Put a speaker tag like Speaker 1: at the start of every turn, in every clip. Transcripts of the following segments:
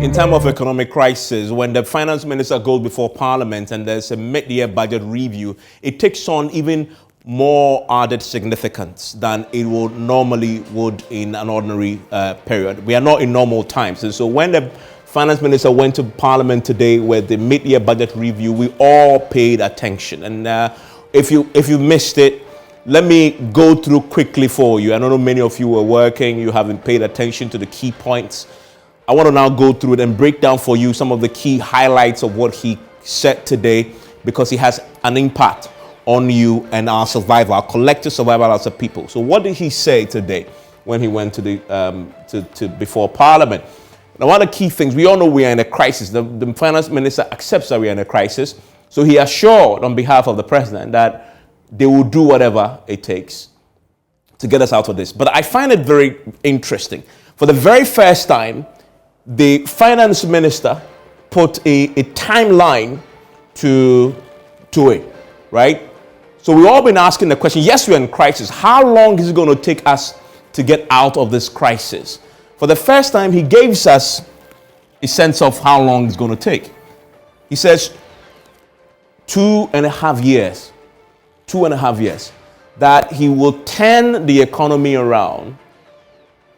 Speaker 1: In time of economic crisis, when the finance minister goes before parliament and there's a mid-year budget review, it takes on even more added significance than it would in an ordinary period. We are not in normal times. And so when the finance minister went to parliament today with the mid-year budget review, we all paid attention. And if you missed it, let me go through quickly for you. I don't know many of you were working, you haven't paid attention to the key points. I want to now go through it and break down for you some of the key highlights of what he said today, because it has an impact on you and our survival, our collective survival as a people. So what did he say today when he went to the before Parliament? Now, one of the key things, we all know we are in a crisis. The finance minister accepts that we are in a crisis. So he assured on behalf of the president that they will do whatever it takes to get us out of this. But I find it very interesting. For the very first time, the finance minister put a timeline to it, right? So we've all been asking the question, yes, we're in crisis. How long is it going to take us to get out of this crisis? For the first time, he gives us a sense of how long it's going to take. He says 2.5 years. 2.5 years. That he will turn the economy around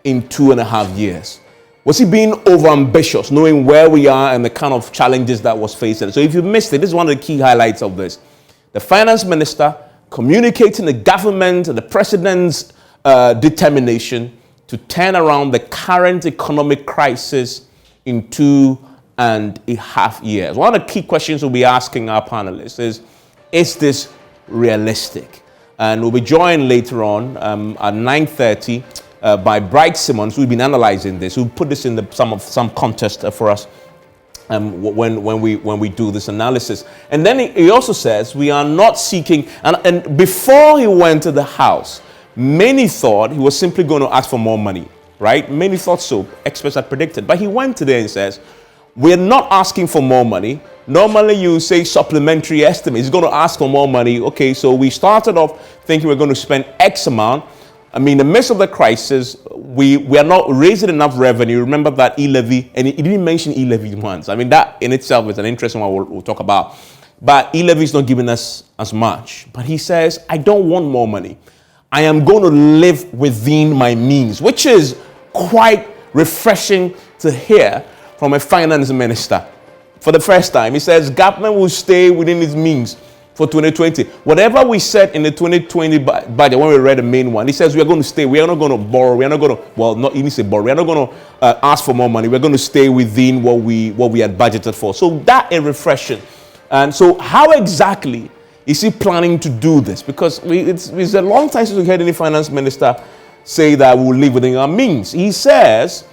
Speaker 1: in 2.5 years. Was he being overambitious, knowing where we are and the kind of challenges that was facing? So if you missed it, this is one of the key highlights of this. The finance minister communicating the government and the president's determination to turn around the current economic crisis in 2.5 years. One of the key questions we'll be asking our panelists is this realistic? And we'll be joined later on at 9:30 by Bright Simmons, who've been analyzing this. We'll put this in some context for us when we do this analysis. And then he also says we are not seeking, and before he went to the House, many thought he was simply going to ask for more money, right? Many thought so, experts had predicted. But he went today and says, we're not asking for more money. Normally you say supplementary estimate. He's going to ask for more money. Okay, so we started off thinking we're going to spend X amount. I mean, in the midst of the crisis, we are not raising enough revenue. Remember that e-levy, and he didn't mention e-levy once. I mean, that in itself is an interesting one we'll talk about. But e-levy is not giving us as much. But he says, I don't want more money. I am going to live within my means, which is quite refreshing to hear from a finance minister. For the first time, he says government will stay within its means for 2020. Whatever we said in the 2020 budget, when we read the main one, he says we are going to stay. We are not going to borrow. We are not going to, well, not even say borrow. We are not going to ask for more money. We are going to stay within what we had budgeted for. So that is refreshing. And so how exactly is he planning to do this? Because it's a long time since we heard any finance minister say that we'll live within our means. He says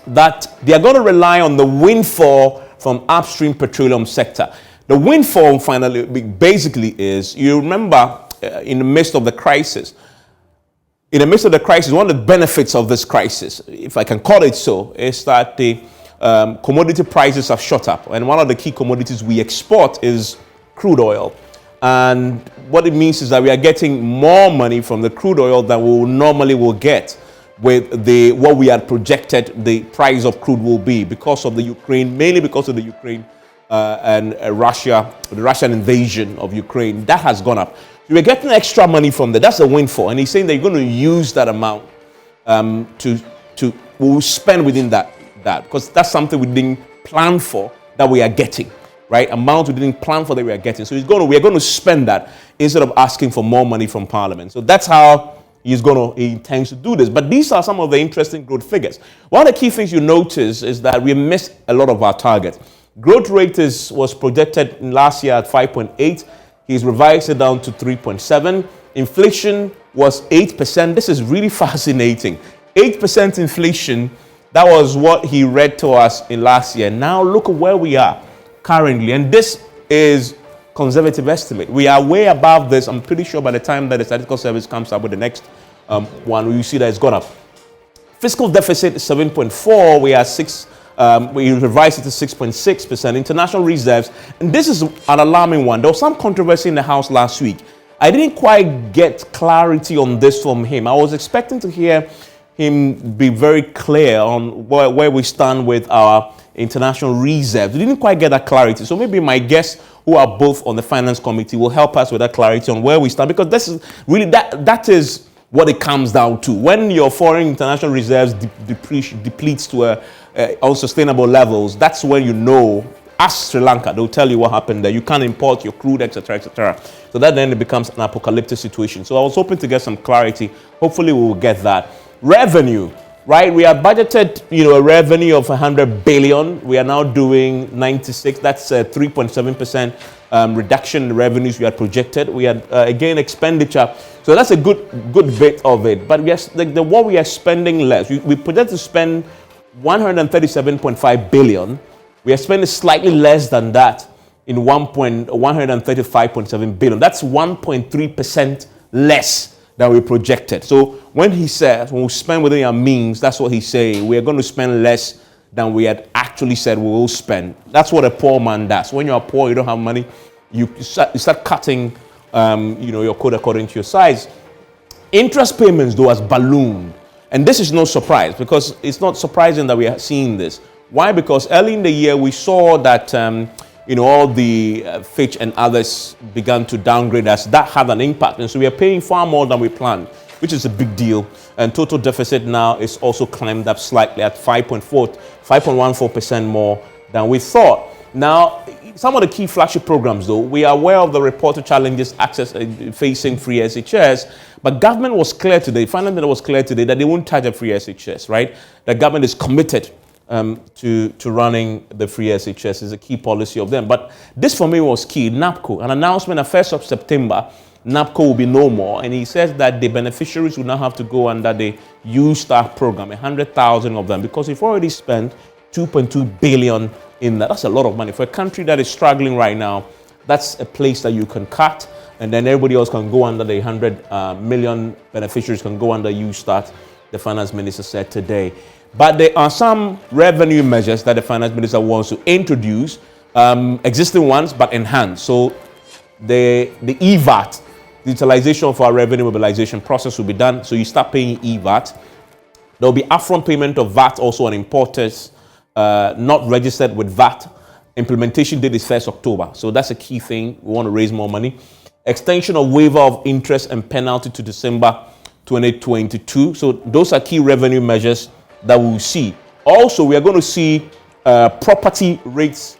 Speaker 1: that they are going to rely on the windfall from upstream petroleum sector. The windfall finally basically is, you remember in the midst of the crisis, one of the benefits of this crisis, if I can call it so, is that the commodity prices have shot up. And one of the key commodities we export is crude oil. And what it means is that we are getting more money from the crude oil than we normally will get with what we had projected the price of crude will be because of the Ukraine, mainly because of the Ukraine and the Russian invasion of Ukraine. That has gone up. We're getting extra money from there. That's a windfall. And he's saying that you're going to use that amount we'll spend within that because that's something we didn't plan for that we are getting, right? Amount we didn't plan for that we are getting. So we're going to spend that instead of asking for more money from Parliament. So that's how he intends to do this. But these are some of the interesting growth figures. One of the key things you notice is that we missed a lot of our targets. Growth rate was projected last year at 5.8. He's revised it down to 3.7. Inflation was 8%. This is really fascinating. 8% inflation, that was what he read to us in last year. Now look at where we are currently. And this is conservative estimate. We are way above this. I'm pretty sure by the time that the statistical service comes up with the next one, we will see that it's gone up. Fiscal deficit is 7.4. We are 6. We revised it to 6.6%. International reserves, and this is an alarming one. There was some controversy in the House last week. I didn't quite get clarity on this from him. I was expecting to hear him be very clear on where we stand with our international reserves. We didn't quite get that clarity. So maybe my guests who are both on the finance committee will help us with that clarity on where we stand, because this is really that is what it comes down to. When your foreign international reserves depletes to unsustainable levels, that's when you know. Ask Sri Lanka, they'll tell you what happened there. You can't import your crude, etc., etc. So that then it becomes an apocalyptic situation. So I was hoping to get some clarity. Hopefully we will get that. Revenue, right? We have budgeted, a revenue of 100 billion. We are now doing 96. That's a 3.7% reduction in revenues we had projected. We had, again, expenditure. So that's a good bit of it. But what we are spending less. We project to spend 137.5 billion. We are spending slightly less than that in 135.7 billion. That's 1.3% less than we projected. So when he says, when we spend within our means, that's what he's saying. We are going to spend less than we had actually said we will spend. That's what a poor man does. When you're poor, you don't have money, you start cutting your code according to your size. Interest payments, though, has ballooned. And this is no surprise, because it's not surprising that we are seeing this. Why? Because early in the year, we saw that, all the Fitch and others began to downgrade us. That had an impact. And so we are paying far more than we planned, which is a big deal. And total deficit now is also climbed up slightly at 5.14% more than we thought. Now, some of the key flagship programs, though, we are aware of the reported challenges facing free SHS, but government was clear today, finance minister was clear today that they won't touch a free SHS, right? The government is committed to running the free SHS. Is a key policy of them. But this for me was key. NAPCO, an announcement on 1st of September, NAPCO will be no more. And he says that the beneficiaries will now have to go under the U-Start program, 100,000 of them, because we've already spent 2.2 billion in that. That's a lot of money. For a country that is struggling right now, that's a place that you can cut, and then everybody else can go under the 100 million beneficiaries can go under U-Start, the finance minister said today. But there are some revenue measures that the finance minister wants to introduce, existing ones, but enhanced. So the EVAT, the utilization of our revenue mobilization process will be done. So you start paying EVAT. There will be upfront payment of VAT also on importers not registered with VAT. Implementation date is 1st October. So that's a key thing. We want to raise more money. Extension of waiver of interest and penalty to December 2022. So those are key revenue measures that we will see. Also, we are going to see property rates,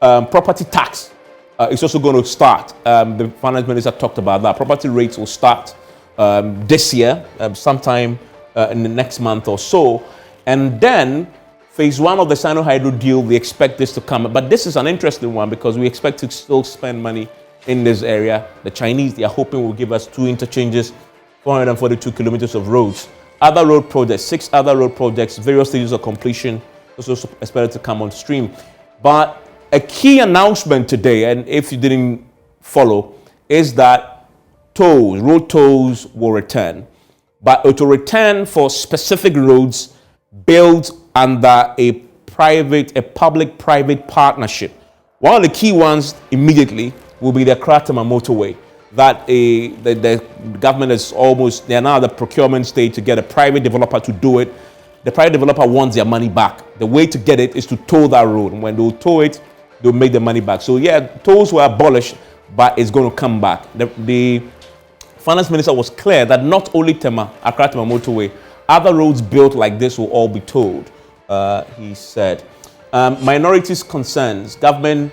Speaker 1: property tax. It's also going to start. The finance minister talked about that. Property rates will start this year, sometime in the next month or so. And then phase one of the Sino-Hydro deal, we expect this to come. But this is an interesting one because we expect to still spend money in this area. The Chinese, they are hoping will give us 2 interchanges, 442 kilometers of roads. Other road projects, 6 other road projects, various stages of completion, also expected to come on stream. But a key announcement today, and if you didn't follow, is that tolls, road tolls will return. But it will return for specific roads built under a public-private partnership. One of the key ones immediately will be the Kratama motorway. That the government is they are now at the procurement stage to get a private developer to do it. The private developer wants their money back. The way to get it is to toll that road. And when they'll toll it, they'll make the money back. So yeah, tolls were abolished, but it's going to come back. The finance minister was clear that not only Accra Tema motorway, other roads built like this will all be tolled, he said. Minorities' concerns, government.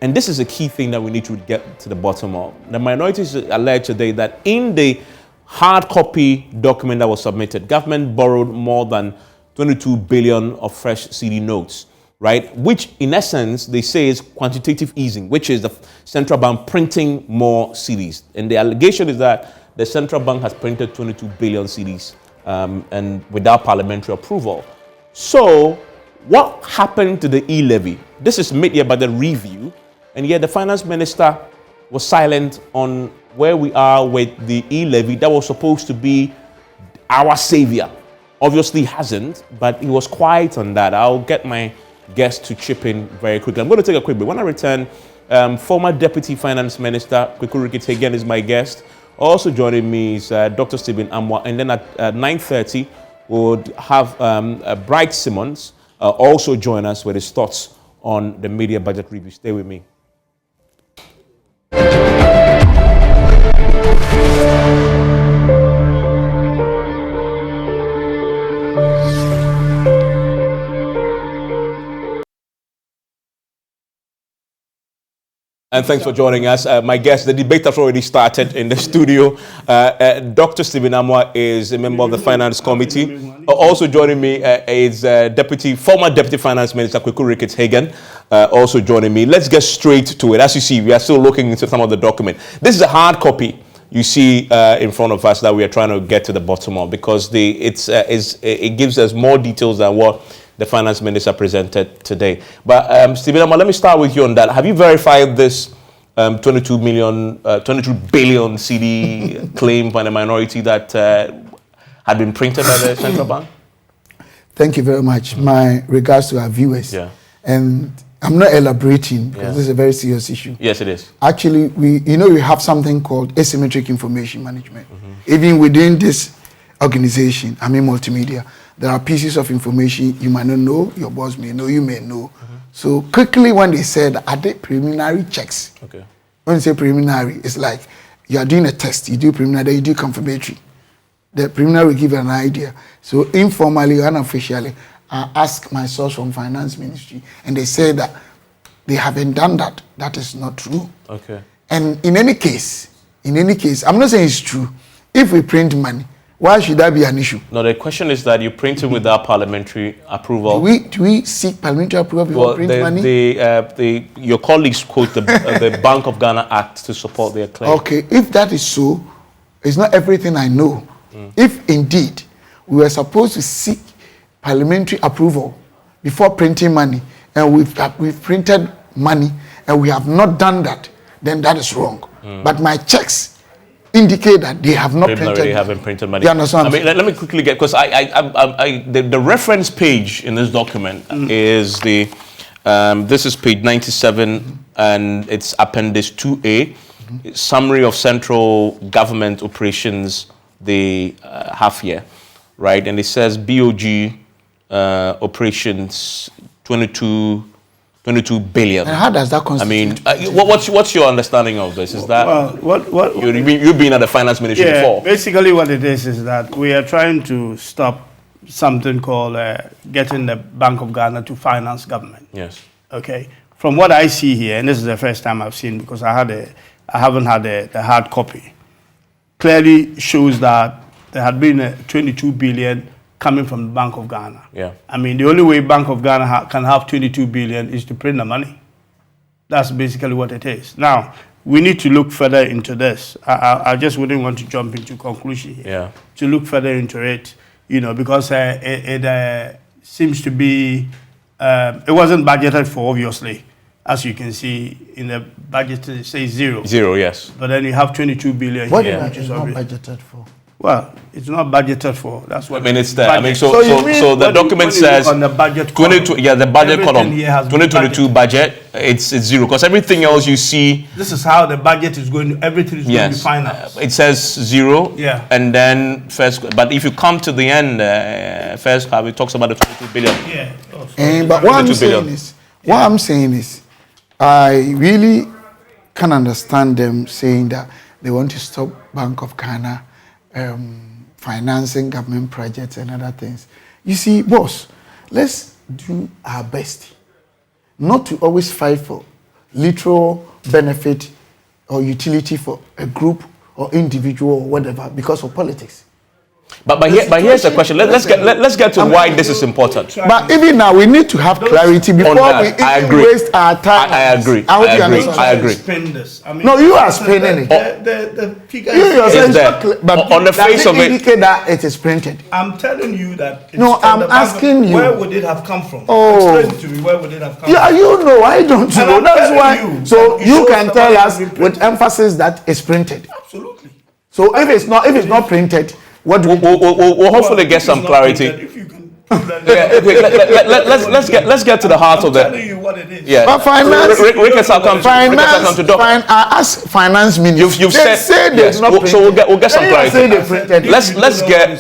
Speaker 1: And this is a key thing that we need to get to the bottom of. The minorities alleged today that in the hard copy document that was submitted, government borrowed more than 22 billion of fresh CD notes, right? Which in essence, they say is quantitative easing, which is the central bank printing more CDs. And the allegation is that the central bank has printed 22 billion CDs and without parliamentary approval. So what happened to the e-levy? This is mid-year by the review. And yet the finance minister was silent on where we are with the e-levy that was supposed to be our savior. Obviously hasn't, but he was quiet on that. I'll get my guest to chip in very quickly. I'm going to take a quick break. When I return, former Deputy Finance Minister Kweku Rikiti again is my guest. Also joining me is Dr. Stephen Amwa. And then at 9:30, we'll have Bright Simmons, also join us with his thoughts on the media budget review. Stay with me. And thanks for joining us. My guest, the debate has already started in the studio. Dr. Stephen Amoah is a member of the Finance Committee. Also joining me is former Deputy Finance Minister Kweku Ricketts-Hagen. Also joining me. Let's get straight to it. As you see, we are still looking into some of the document. This is a hard copy you see in front of us that we are trying to get to the bottom of, because it gives us more details than what the finance minister presented today. But Stephen Amoah, let me start with you on that. Have you verified this 22 billion CD claim by the minority that had been printed by the central bank?
Speaker 2: Thank you very much. My regards to our viewers.
Speaker 1: Yeah.
Speaker 2: And I'm not elaborating because this is a very serious issue.
Speaker 1: Yes, it is.
Speaker 2: Actually, we have something called asymmetric information management. Even within this organization, multimedia, there are pieces of information you might not know, your boss may know, you may know. So quickly when they said, are they preliminary checks?
Speaker 1: Okay.
Speaker 2: When you say preliminary, it's like you are doing a test, you do preliminary, then you do confirmatory. The preliminary will give you an idea. So informally or unofficially, I asked my source from Finance Ministry, and they say that they haven't done that. That is not true.
Speaker 1: Okay.
Speaker 2: And in any case, I'm not saying it's true. If we print money, why should that be an issue?
Speaker 1: No, the question is that you print it without parliamentary approval.
Speaker 2: Do we seek parliamentary approval before print money?
Speaker 1: Your colleagues quote the Bank of Ghana Act to support their claim.
Speaker 2: Okay, if that is so, it's not everything I know. If indeed we were supposed to seek parliamentary approval before printing money, and we've printed money and we have not done that, then that is wrong. But my checks indicate that they have not
Speaker 1: haven't printed money.
Speaker 2: You understand?
Speaker 1: Let me quickly get, because the reference page in this document is this is page 97, and it's appendix 2A, summary of central government operations the half year, right? And it says BOG operations 22 billion.
Speaker 2: And how does that constitute?
Speaker 1: What's your understanding of this? Is that you've been at the finance ministry before?
Speaker 3: Basically, what it is that we are trying to stop something called getting the Bank of Ghana to finance government.
Speaker 1: Yes.
Speaker 3: Okay. From what I see here, and this is the first time I've seen, because I haven't had the hard copy, clearly shows that there had been 22 billion coming from the Bank of Ghana.
Speaker 1: Yeah.
Speaker 3: The only way Bank of Ghana can have 22 billion is to print the money. That's basically what it is. Now, we need to look further into this. I just wouldn't want to jump into conclusion here.
Speaker 1: Yeah.
Speaker 3: To look further into it, because it seems to be, it wasn't budgeted for, obviously. As you can see in the budget, it says zero.
Speaker 1: Zero, yes.
Speaker 3: But then you have 22 billion
Speaker 2: What
Speaker 3: here.
Speaker 2: is not budgeted for?
Speaker 3: Well, it's not budgeted for. That's what.
Speaker 1: It's there.
Speaker 3: Budget.
Speaker 1: So the document says
Speaker 3: on the budget.
Speaker 1: 22. Yeah, the budget column.
Speaker 3: 2022
Speaker 1: budget. It's zero, because everything else you see.
Speaker 3: This is how the budget is going. Everything is going to be financed.
Speaker 1: It says zero.
Speaker 3: Yeah.
Speaker 1: And then first, but if you come to the end, first half, it talks about the 22 billion.
Speaker 3: Yeah.
Speaker 2: But what I'm saying is, I really can understand them saying that they want to stop Bank of Ghana financing government projects and other things. You see, boss, let's do our best not to always fight for literal benefit or utility for a group or individual or whatever because of politics.
Speaker 1: But here's the question. Let's get to why this is important.
Speaker 2: But even now, we need to have clarity before we waste our time.
Speaker 1: I agree.
Speaker 3: I agree. Spend this.
Speaker 2: No, you are spending it.
Speaker 3: The figure
Speaker 2: you yourself
Speaker 1: there.
Speaker 2: But
Speaker 1: on the face of it,
Speaker 2: indicate that it is printed.
Speaker 3: I'm telling you that.
Speaker 2: No, I'm asking you.
Speaker 3: Where would it have come from?
Speaker 2: Oh,
Speaker 3: explain to me. Where would it have come from?
Speaker 2: Yeah, you know. I don't know. That's why. So you can tell us with emphasis that it's printed.
Speaker 3: Absolutely.
Speaker 2: So if it's not printed.
Speaker 1: We'll hopefully get some clarity. Let's get to the heart of that.
Speaker 3: I'm telling you what it is.
Speaker 1: Yeah.
Speaker 2: But finance. I ask finance minister.
Speaker 1: You've said
Speaker 2: they not printed.
Speaker 1: So we'll get some clarity.
Speaker 2: Say they printed.
Speaker 1: Let's get.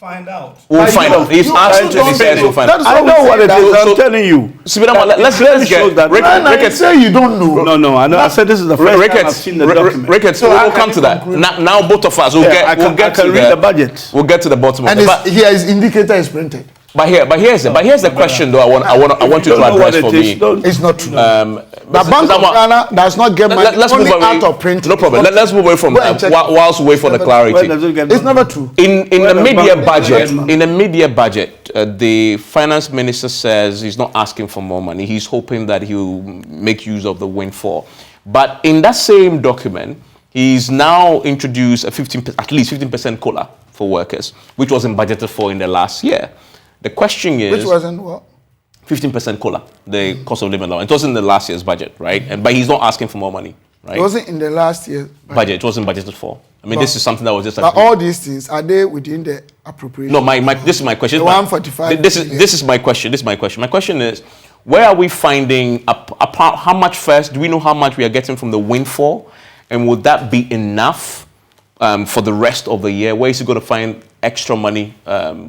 Speaker 3: find out.
Speaker 1: We'll find out. He's asked to say we'll find out.
Speaker 3: I know what it is. I'm telling you.
Speaker 1: Let's get that.
Speaker 2: Ricketts, say you don't know.
Speaker 3: No. I know. I said this is the first time I've seen the document.
Speaker 1: Ricketts, we'll come to that. Now both of us will get to
Speaker 3: read the budget.
Speaker 1: We'll get to the bottom of
Speaker 2: it. And here his indicator is printed.
Speaker 1: But here's the question though. I want you to address for me.
Speaker 2: It's not true. The Bank of Ghana does not get money only out of print.
Speaker 1: No problem. Let's move away from that whilst we wait for the clarity.
Speaker 2: It's never true.
Speaker 1: In the media budget, the finance minister says he's not asking for more money. He's hoping that he'll make use of the windfall. But in that same document, he's now introduced at least 15% COLA for workers, which wasn't budgeted for in the last year. The question is...
Speaker 2: Which wasn't what?
Speaker 1: 15% COLA, the cost of living allowance. It wasn't in the last year's budget, right? But he's not asking for more money, right?
Speaker 2: It wasn't in the last year's budget.
Speaker 1: It wasn't budgeted for. I mean, this is something that was just...
Speaker 2: But all these things, are they within the appropriation?
Speaker 1: No, this is my question.
Speaker 2: The 145.
Speaker 1: This is my question. My question is, where are we finding... how much first? Do we know how much we are getting from the windfall? And would that be enough for the rest of the year? Where is he going to find extra money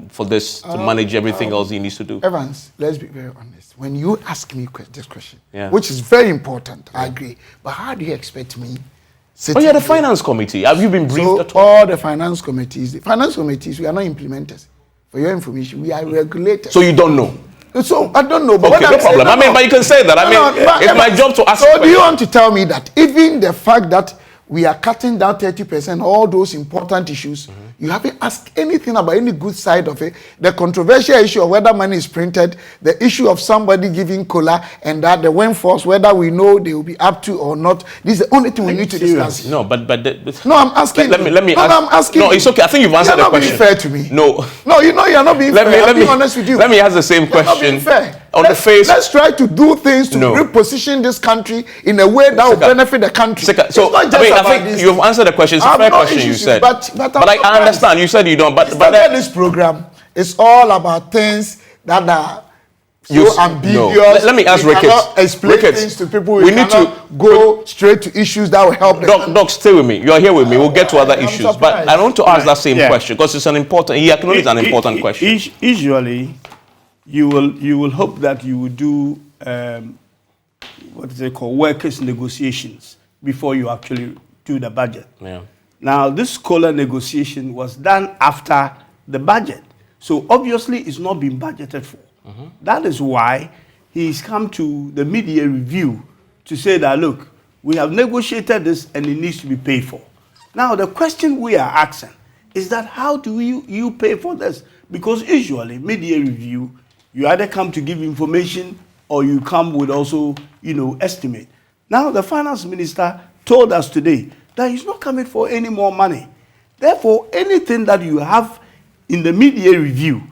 Speaker 1: for this to manage everything else he needs to do?
Speaker 2: Evans, let's be very honest. When you ask me this question, which is very important, I agree. But how do you expect me?
Speaker 1: The finance committee. Have you been briefed at all?
Speaker 2: All the finance committees, we are not implementers. For your information, we are regulators.
Speaker 1: So you don't know?
Speaker 2: So I don't know. But
Speaker 1: okay, no problem. I mean, but you can say that. It's my job to ask.
Speaker 2: So do you want to tell me that even the fact that we are cutting down 30%, all those important issues, you haven't asked anything about any good side of it? The controversial issue of whether money is printed, the issue of somebody giving COLA, and that the windfalls, whether we know they will be up to or not, this is the only thing we need to discuss.
Speaker 1: No, but
Speaker 2: no, I'm asking.
Speaker 1: Let me ask.
Speaker 2: I'm asking.
Speaker 1: No, it's okay. I think you've answered the question.
Speaker 2: You're not being fair to me.
Speaker 1: No,
Speaker 2: you know you're not being fair. I'm being honest with you.
Speaker 1: Let me ask the same question.
Speaker 2: You're not being fair.
Speaker 1: Let's
Speaker 2: try to do things to reposition this country in a way that will benefit the country.
Speaker 1: So I think you've answered the question. It's a fair question you said. But I understand. You said you don't. But
Speaker 2: this program is all about things that are so ambiguous.
Speaker 1: No. Let me ask Ricketts.
Speaker 2: Explain things to people. We need to go straight to issues that will help them.
Speaker 1: Doc, stay with me. You're here with me. We'll get to other issues. But I want to ask that same question because it's an important. He acknowledged an important question.
Speaker 3: Usually, you will hope that you will do what is it called, workers' negotiations before you actually do the budget.
Speaker 1: Yeah.
Speaker 3: Now, this COLA negotiation was done after the budget. So, obviously, it's not been budgeted for. That is why he's come to the media review to say that, look, we have negotiated this and it needs to be paid for. Now, the question we are asking is that how do you pay for this? Because usually, media review, you either come to give information or you come with also, estimate. Now, the finance minister told us today that he's not coming for any more money. Therefore, anything that you have in the media review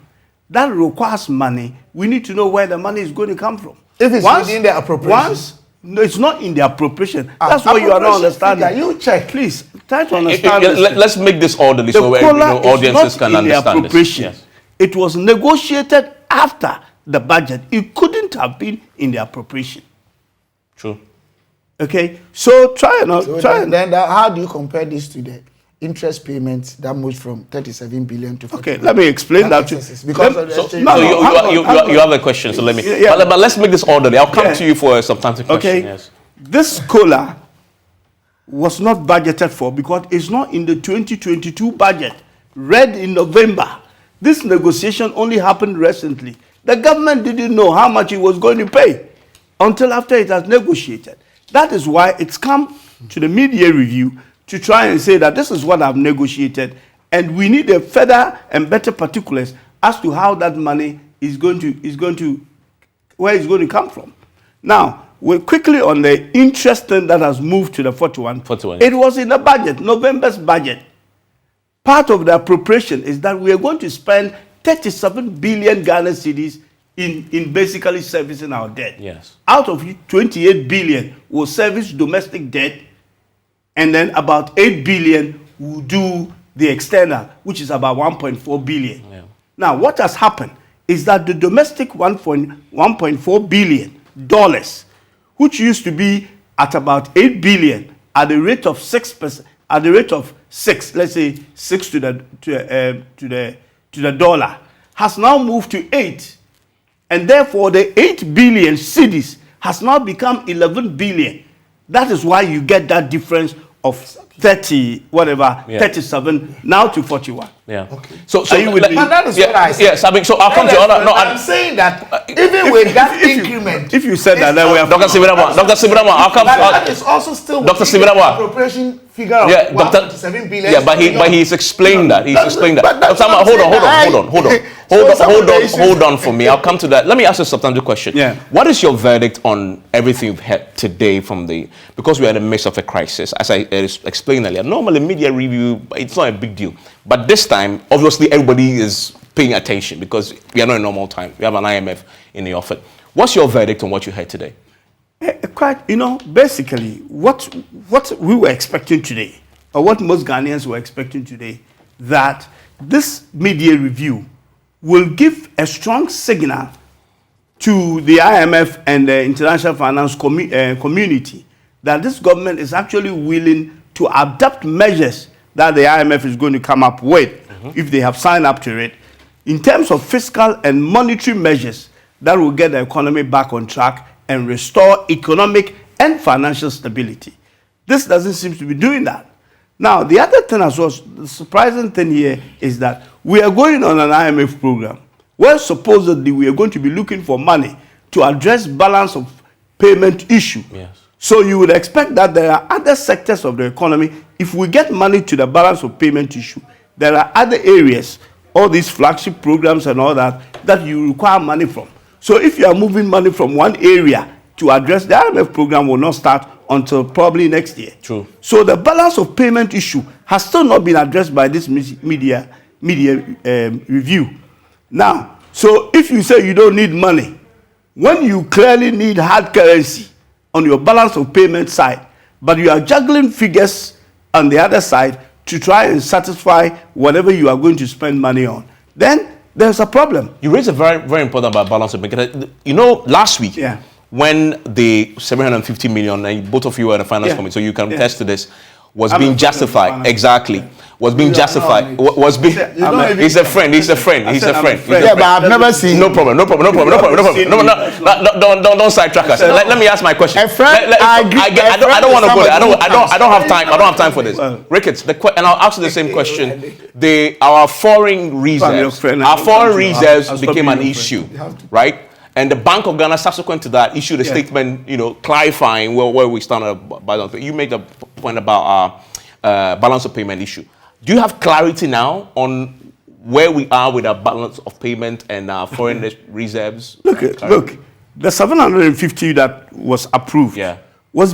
Speaker 3: that requires money, we need to know where the money is going to come from.
Speaker 2: If it's within the appropriation.
Speaker 3: No, it's not in the appropriation. That's why you are not understanding.
Speaker 2: You check.
Speaker 3: Please, try to understand
Speaker 1: let's make this orderly so audiences can understand this. Yes.
Speaker 3: It was negotiated after the budget. It couldn't have been in the appropriation.
Speaker 1: True.
Speaker 3: Okay, so
Speaker 2: then how do you compare this to the interest payments that moved from 37 billion to 40 billion?
Speaker 3: Let me explain that to
Speaker 2: you. Because
Speaker 1: you have a question, so let me. But let's make this orderly. I'll come to you for a substantive question.
Speaker 3: Okay, yes. This COLA was not budgeted for because it's not in the 2022 budget, read in November. This negotiation only happened recently. The government didn't know how much it was going to pay until after it has negotiated. That is why it's come to the media review to try and say that this is what I've negotiated, and we need a further and better particulars as to how that money is going to where it's going to come from. Now, we're quickly on the interest thing that has moved to the 41. It was in the budget, November's budget. Part of the appropriation is that we are going to spend 37 billion Ghana cedis in basically servicing our debt.
Speaker 1: Yes.
Speaker 3: Out of it, 28 billion will service domestic debt, and then about 8 billion will do the external, which is about 1.4 billion.
Speaker 1: Yeah.
Speaker 3: Now, what has happened is that the domestic $1.4 billion, which used to be at about 8 billion at the rate of 6%, at the rate of 6, let's say 6 to the to the dollar has now moved to 8. And therefore, the 8 billion cedis has now become 11 billion. That is why you get that difference of 30, whatever, 37, now to 41.
Speaker 1: Yeah.
Speaker 2: Okay.
Speaker 1: So
Speaker 2: are you with me? That is what I said.
Speaker 1: Yes, I mean, so I'll come to other. No,
Speaker 2: I'm saying that even with that increment.
Speaker 3: If you said that, then we have
Speaker 1: Dr. Sibirama, I'll come to
Speaker 2: that is also still
Speaker 1: Dr. Sibirama.
Speaker 2: appropriation figure of
Speaker 1: Yeah,
Speaker 2: 1.7 billion.
Speaker 1: Yeah, but he's explained that. He's explained that. Dr. Sama, hold on for me. I'll come to that. Let me ask you a substantive question.
Speaker 3: Yeah.
Speaker 1: What is your verdict on everything you've heard today because we are in the midst of a crisis, as I explained earlier. Normally, media review, it's not a big deal. But this time, obviously, everybody is paying attention because we are not in normal time. We have an IMF in the office. What's your verdict on what you heard today?
Speaker 3: Basically, what we were expecting today, or what most Ghanaians were expecting today, that this media review will give a strong signal to the IMF and the international finance community that this government is actually willing to adopt measures that the IMF is going to come up with, if they have signed up to it, in terms of fiscal and monetary measures that will get the economy back on track and restore economic and financial stability. This doesn't seem to be doing that. Now, the other thing as well, the surprising thing here is that we are going on an IMF program where supposedly we are going to be looking for money to address balance of payment issue.
Speaker 1: Yes.
Speaker 3: So you would expect that there are other sectors of the economy. If we get money to the balance of payment issue, there are other areas, all these flagship programs and all that you require money from. So if you are moving money from one area to address the IMF program will not start until probably next year.
Speaker 1: True.
Speaker 3: So the balance of payment issue has still not been addressed by this media review. Now, so if you say you don't need money, when you clearly need hard currency on your balance of payment side, but you are juggling figures on the other side to try and satisfy whatever you are going to spend money on, then there's a problem.
Speaker 1: You raised a very, very important about balance of payment. Last week, when the 750 million, and both of you were in the finance committee, so you can attest to this, was being justified. Exactly. Was being justified. Was being. He's a friend. He's a friend.
Speaker 2: Yeah, but I've never seen.
Speaker 1: No problem. Don't sidetrack us. Let me ask my question.
Speaker 2: A friend.
Speaker 1: I don't want to go there. I don't have time. I don't have time for this. Ricketts, and I'll ask you the same question. Our foreign reserves became an issue, right? And the Bank of Ghana, subsequent to that, issued a statement, clarifying where we stand. You made a point about our balance of payment issue. Do you have clarity now on where we are with our balance of payment and our foreign reserves?
Speaker 3: Look, the 750 that was approved was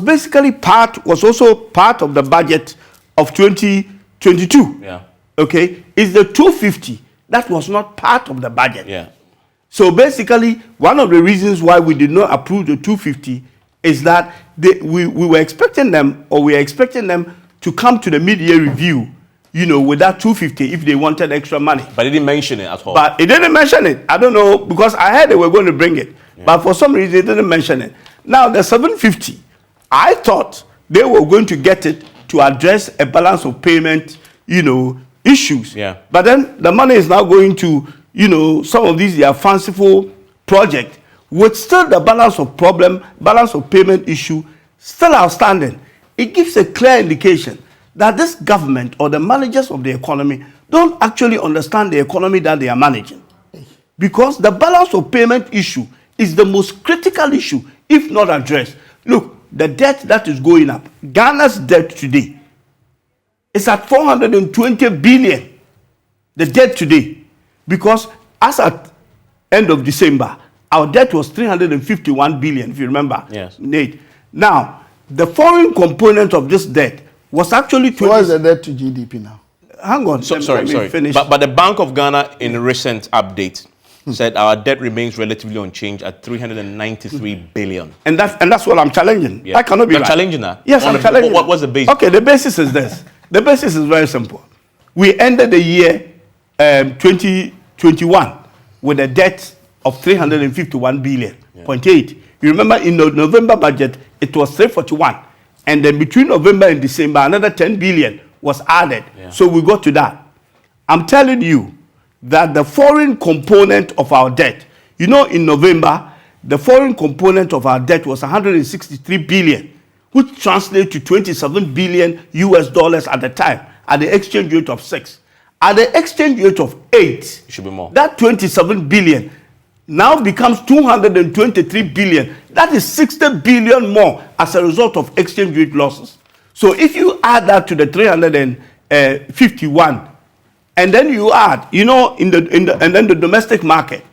Speaker 3: also part of the budget of 2022.
Speaker 1: Yeah.
Speaker 3: Okay, it's the 250 that was not part of the budget.
Speaker 1: Yeah.
Speaker 3: So basically, one of the reasons why we did not approve the 250 is that we were expecting them, or we are expecting them to come to the mid-year review, with that 250 if they wanted extra money.
Speaker 1: But they didn't mention it at all.
Speaker 3: But it didn't mention it. I don't know, because I heard they were going to bring it. Yeah. But for some reason, they didn't mention it. Now, the 750, I thought they were going to get it to address a balance of payment, issues.
Speaker 1: Yeah.
Speaker 3: But then the money is now going to, some of these their fanciful projects with still the balance of payment issue still outstanding. It gives a clear indication that this government or the managers of the economy don't actually understand the economy that they are managing. Because the balance of payment issue is the most critical issue if not addressed. Look, the debt that is going up, Ghana's debt today is at 420 billion. The debt today, because as at end of December, our debt was 351 billion, if you remember.
Speaker 1: Yes.
Speaker 3: Nate. Now, the foreign component of this debt was actually...
Speaker 2: So what is the debt to GDP now?
Speaker 3: Hang on.
Speaker 1: Sorry.
Speaker 3: Finish.
Speaker 1: But the Bank of Ghana, in a recent update, said our debt remains relatively unchanged at 393 billion.
Speaker 3: And that's what I'm challenging.
Speaker 1: Yeah.
Speaker 3: That cannot be
Speaker 1: You're
Speaker 3: right.
Speaker 1: challenging that?
Speaker 3: Yes, I'm challenging.
Speaker 1: What's the basis?
Speaker 3: Okay, the basis is this. The basis is very simple. We ended the year 2021 with a debt of 351 billion, 0.8. You remember in the November budget, it was 341. And then between November and December, another 10 billion was added. Yeah. So we got to that. I'm telling you, that the foreign component of our debt, you know, in November, the foreign component of our debt was 163 billion, which translates to 27 billion US dollars at the time, at the exchange rate of 6. At the exchange rate of 8,
Speaker 1: it should be more.
Speaker 3: That 27 billion now becomes 223 billion. That is 60 billion more as a result of exchange rate losses. So if you add that to the 351, and then you add, you know, and then the domestic market,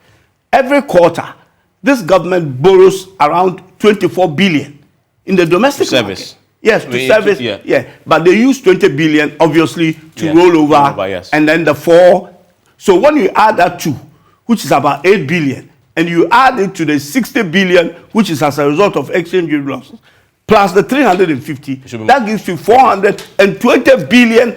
Speaker 3: every quarter, this government borrows around 24 billion in the domestic
Speaker 1: service.
Speaker 3: market. Yes, to service. Yeah. But they use 20 billion, obviously, to roll over.
Speaker 1: Yes.
Speaker 3: And then the 4. So when you add that 2, which is about 8 billion, and you add it to the 60 billion, which is as a result of exchange rate losses, plus the 350, that gives you 420 billion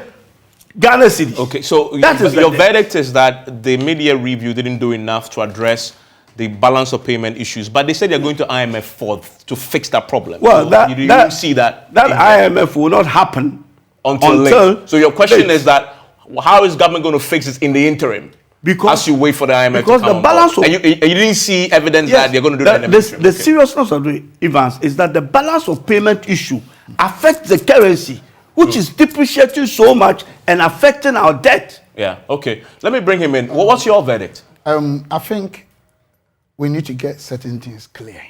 Speaker 3: Ghana cedis.
Speaker 1: Okay, so your verdict is that the media review didn't do enough to address the balance of payment issues, but they said they're going to IMF to fix that problem.
Speaker 3: Well,
Speaker 1: you see that
Speaker 3: IMF will not happen
Speaker 1: until So your question is that how is government going to fix it in the interim? Because as you wait for the IMF
Speaker 3: because
Speaker 1: to come
Speaker 3: the balance
Speaker 1: and you didn't see evidence that they're going to do that in the interim.
Speaker 3: The seriousness of the events is that the balance of payment issue affects the currency, which is depreciating so much and affecting our debt.
Speaker 1: Yeah, okay. Let me bring him in. What's your verdict?
Speaker 2: I think we need to get certain things clear.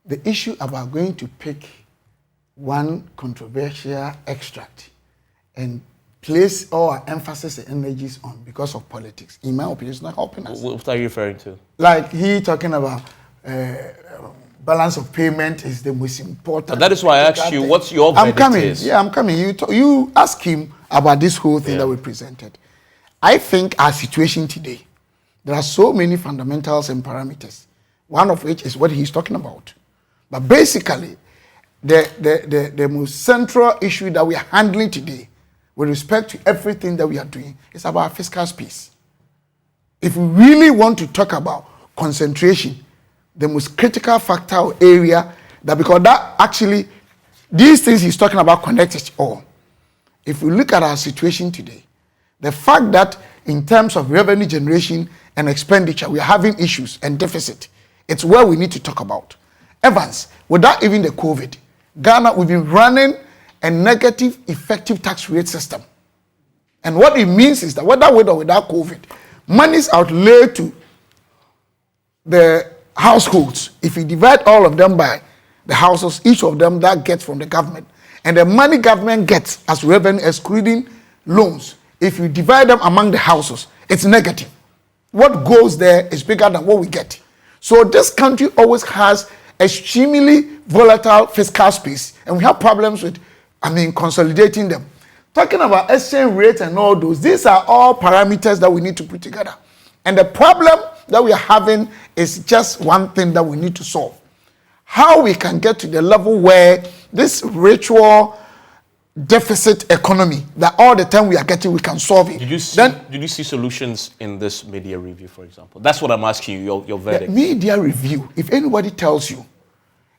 Speaker 2: The issue about going to pick one controversial extract and place all our emphasis and energies on because of politics, in my opinion, is not helping us.
Speaker 1: What are you referring to?
Speaker 2: Like he talking about balance of payment is the most important.
Speaker 1: But that is why I asked you, what's your verdict?
Speaker 2: I'm coming. You ask him about this whole thing that we presented. I think our situation today, there are so many fundamentals and parameters, one of which is what he's talking about. But basically, the most central issue that we are handling today with respect to everything that we are doing is about fiscal space. If we really want to talk about concentration, the most critical factor or area, that because that actually, these things he's talking about connect it all. If we look at our situation today, the fact that in terms of revenue generation and expenditure, we are having issues and deficit, it's where we need to talk about. Evans, without even the COVID, Ghana, we've been running a negative effective tax rate system. And what it means is that whether with or without COVID, monies outlay to the households, if you divide all of them by the households, each of them that gets from the government, and the money government gets as revenue excluding loans, if you divide them among the households, it's negative. What goes there is bigger than what we get. So this country always has extremely volatile fiscal space, and we have problems with, consolidating them. Talking about exchange rate and all those, these are all parameters that we need to put together. And the problem that we are having is just one thing that we need to solve. How we can get to the level where this ritual deficit economy that all the time we are getting, we can solve it.
Speaker 1: Did you see solutions in this media review, for example? That's what I'm asking you, your verdict.
Speaker 2: The media review, if anybody tells you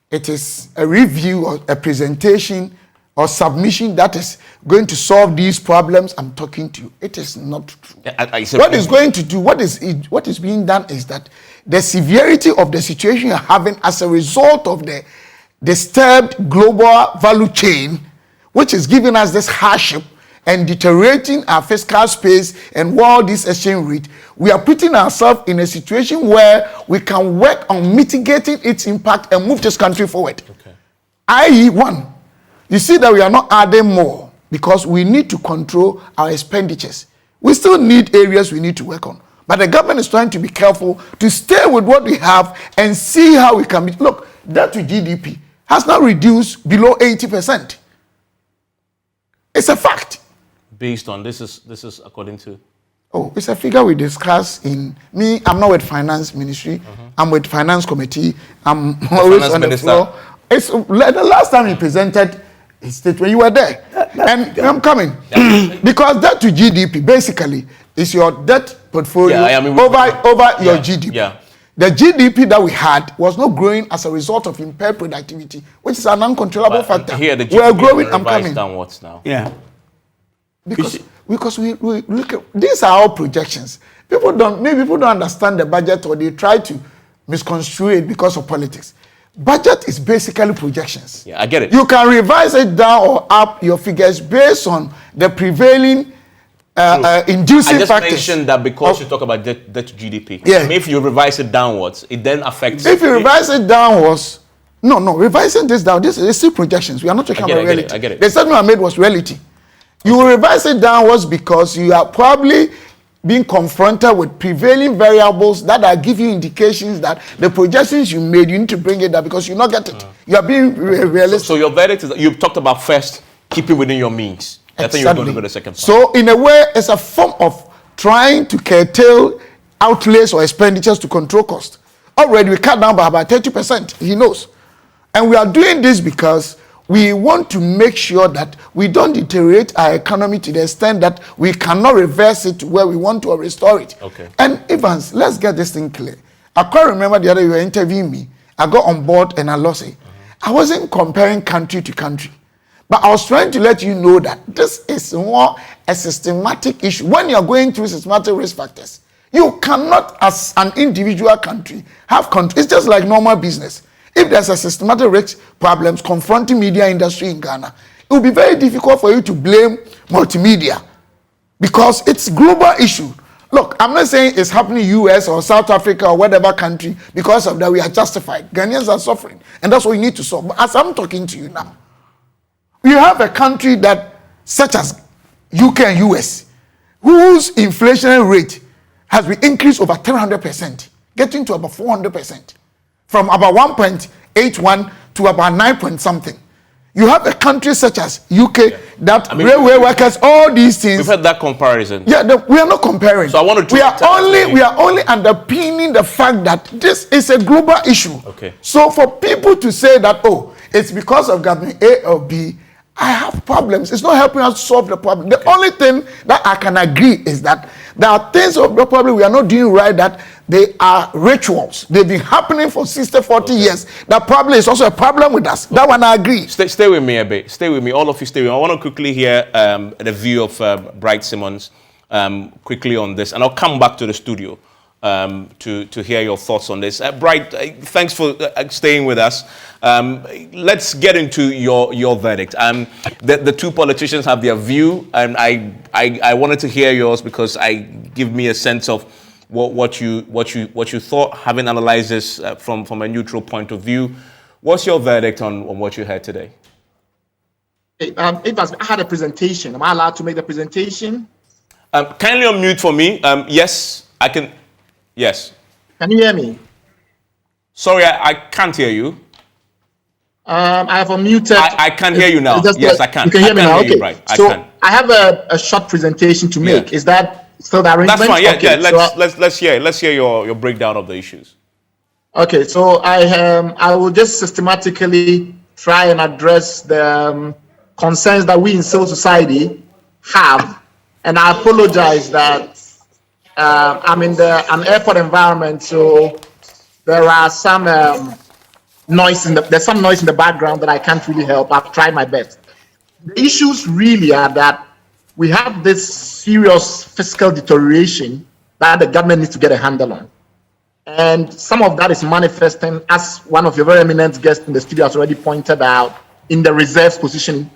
Speaker 2: it is a review or a presentation or submission that is going to solve these problems, I'm talking to you. It is not true. What is going to do, what is being done is that the severity of the situation you're having as a result of the disturbed global value chain, which is giving us this hardship and deteriorating our fiscal space and all this exchange rate, we are putting ourselves in a situation where we can work on mitigating its impact and move this country forward. Okay. I.e., one, you see that we are not adding more because we need to control our expenditures. We still need areas we need to work on. But the government is trying to be careful to stay with what we have and see how we can look, debt to GDP has not reduced below 80%. It's a fact.
Speaker 1: Based on this is according to?
Speaker 2: Oh, it's a figure we discuss in me. I'm not with finance ministry. I'm with finance committee. I'm always on the floor. It's the last time he presented his statement, you were there. And I'm coming. Because debt to GDP basically is your debt portfolio over your GDP. Yeah. The GDP that we had was not growing as a result of impaired productivity, which is an uncontrollable factor.
Speaker 1: Here the GDP
Speaker 2: we are growing. I'm coming.
Speaker 1: Downwards now.
Speaker 3: Yeah.
Speaker 2: Because we look at, these are all projections. Maybe people don't understand the budget, or they try to misconstrue it because of politics. Budget is basically projections.
Speaker 1: Yeah, I get it.
Speaker 2: You can revise it down or up your figures based on the prevailing inducing
Speaker 1: I just
Speaker 2: factors.
Speaker 1: mentioned that because you talk about debt to GDP.
Speaker 2: Yeah.
Speaker 1: I mean, if you revise it downwards, it then affects.
Speaker 2: If you revise it downwards, no, revising this down, this is still projections. We are not talking about reality.
Speaker 1: I get it.
Speaker 2: The statement I made was reality. You will revise it downwards because you are probably being confronted with prevailing variables that are giving you indications that the projections you made, you need to bring it down because you not get it. You are being realistic.
Speaker 1: So your verdict is that you've talked about first, keep it within your means. I think you're going to go to the second part.
Speaker 2: So in a way, it's a form of trying to curtail outlays or expenditures to control cost. Already we cut down by about 30%, he knows. And we are doing this because we want to make sure that we don't deteriorate our economy to the extent that we cannot reverse it to where we want to or restore it.
Speaker 1: Okay.
Speaker 2: And Evans, let's get this thing clear. I quite remember the other day you were interviewing me. I got on board and I lost it. I wasn't comparing country to country. But I was trying to let you know that this is more a systematic issue. When you're going through systematic risk factors, you cannot, as an individual country, have control. It's just like normal business. If there's a systematic risk problems confronting media industry in Ghana, it will be very difficult for you to blame multimedia because it's a global issue. Look, I'm not saying it's happening in US or South Africa or whatever country. Because of that, we are justified. Ghanaians are suffering, and that's what we need to solve. But as I'm talking to you now, you have a country that, such as UK and US, whose inflation rate has been increased over 300%, getting to about 400%, from about 1.81 to about 9 point something. You have a country such as UK that railway workers, all these things.
Speaker 1: We've had that comparison.
Speaker 2: Yeah, we are not comparing.
Speaker 1: So I want to.
Speaker 2: We are only underpinning the fact that this is a global issue.
Speaker 1: Okay.
Speaker 2: So for people to say that, oh, it's because of government A or B, I have problems. It's not helping us solve the problem. The only thing that I can agree is that there are things of the problem we are not doing right, that they are rituals. They've been happening for 60, 40 years. That probably is also a problem with us. That one I agree.
Speaker 1: Stay with me a bit. Stay with me. All of you stay with me. I want to quickly hear the view of Bright Simmons quickly on this. And I'll come back to the studio to hear your thoughts on this. Bright, thanks for staying with us. Let's get into your verdict. The two politicians have their view, and I wanted to hear yours because give me a sense of what you thought, having analyzed this from a neutral point of view. What's your verdict on what you heard today?
Speaker 4: I had a presentation. Am I allowed to make the presentation?
Speaker 1: Kindly unmute for me. Yes, I can. Yes.
Speaker 4: Can you hear me?
Speaker 1: Sorry, I can't hear you.
Speaker 4: I have unmuted.
Speaker 1: I can hear you now. Yes, I can.
Speaker 4: You can hear me now. Okay.
Speaker 1: Right.
Speaker 4: I have a short presentation to make. Yeah. Is that still the arrangement?
Speaker 1: That's fine. Yeah,
Speaker 4: okay.
Speaker 1: Yeah. Let's hear your breakdown of the issues.
Speaker 4: Okay. So I will just systematically try and address the concerns that we in civil society have, and I apologize that I'm in an airport environment, so there are some there's some noise in the background that I can't really help. I've tried my best. The issues really are that we have this serious fiscal deterioration that the government needs to get a handle on. And some of that is manifesting, as one of your very eminent guests in the studio has already pointed out, in the reserves position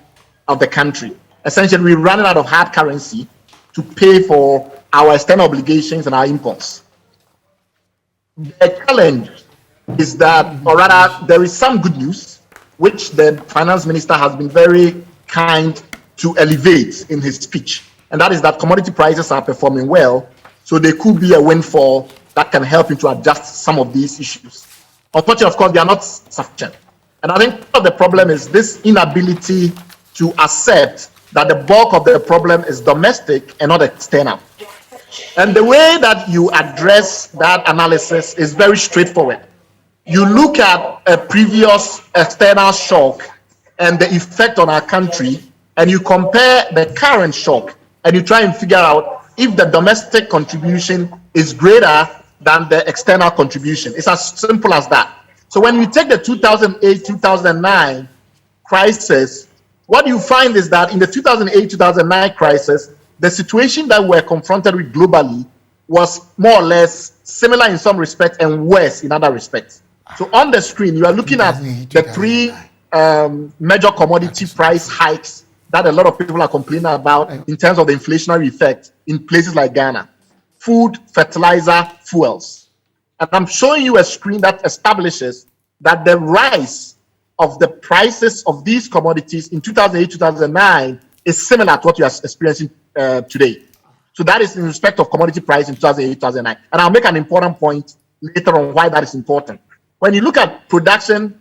Speaker 4: of the country. Essentially, we're running out of hard currency to pay for our external obligations and our imports. The challenge is that, or rather, there is some good news, which the finance minister has been very kind to elevate in his speech, and that is that commodity prices are performing well, so there could be a windfall that can help him to adjust some of these issues. Unfortunately, of course, they are not sufficient. And I think part of the problem is this inability to accept that the bulk of the problem is domestic and not external. And the way that you address that analysis is very straightforward. You look at a previous external shock and the effect on our country, and you compare the current shock, and you try and figure out if the domestic contribution is greater than the external contribution. It's as simple as that. So when you take the 2008-2009 crisis, what you find is that in the 2008-2009 crisis, the situation that we're confronted with globally was more or less similar in some respects and worse in other respects. So on the screen, you are looking at the three major commodity price hikes that a lot of people are complaining about in terms of the inflationary effect in places like Ghana: food, fertilizer, fuels. And I'm showing you a screen that establishes that the rise of the prices of these commodities in 2008, 2009 is similar to what you are experiencing today. So that is in respect of commodity price in 2008, 2009. And I'll make an important point later on why that is important. When you look at production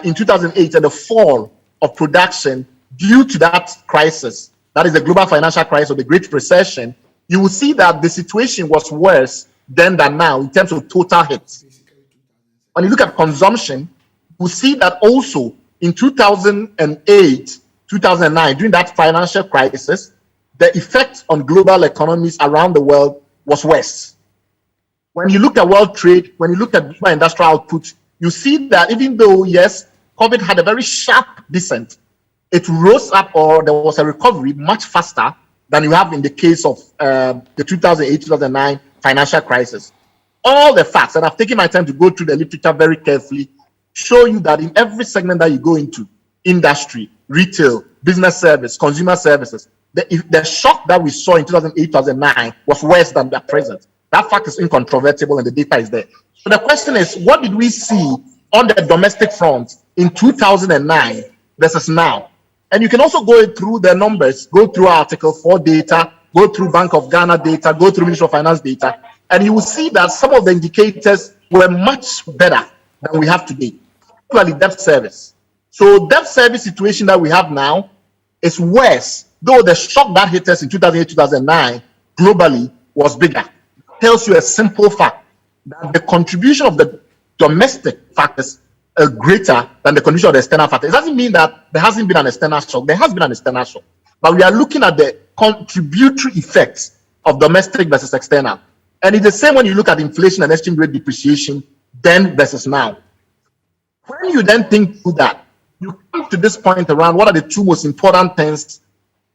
Speaker 4: in 2008 and the fall of production due to that crisis, that is the global financial crisis or the Great Recession, you will see that the situation was worse then than now in terms of total hits. When you look at consumption, you will see that also in 2008, 2009, during that financial crisis, the effect on global economies around the world was worse. When you look at world trade, when you look at global industrial output, you see that even though, yes, COVID had a very sharp descent, it rose up, or there was a recovery much faster than you have in the case of the 2008, 2009 financial crisis. All the facts, and I've taken my time to go through the literature very carefully, show you that in every segment that you go into, industry, retail, business service, consumer services, the shock that we saw in 2008, 2009 was worse than the present. That fact is incontrovertible and the data is there. So the question is, what did we see on the domestic front in 2009 versus now? And you can also go through the numbers, go through Article 4 data, go through Bank of Ghana data, go through Ministry of Finance data, and you will see that some of the indicators were much better than we have today, particularly debt service. So debt service situation that we have now is worse, though the shock that hit us in 2008, 2009 globally was bigger. It tells you a simple fact that the contribution of the domestic factors are greater than the contribution of the external factors. It doesn't mean that there hasn't been an external shock. There has been an external shock. But we are looking at the contributory effects of domestic versus external. And it's the same when you look at inflation and exchange rate depreciation then versus now. When you then think through that, you come to this point around what are the two most important things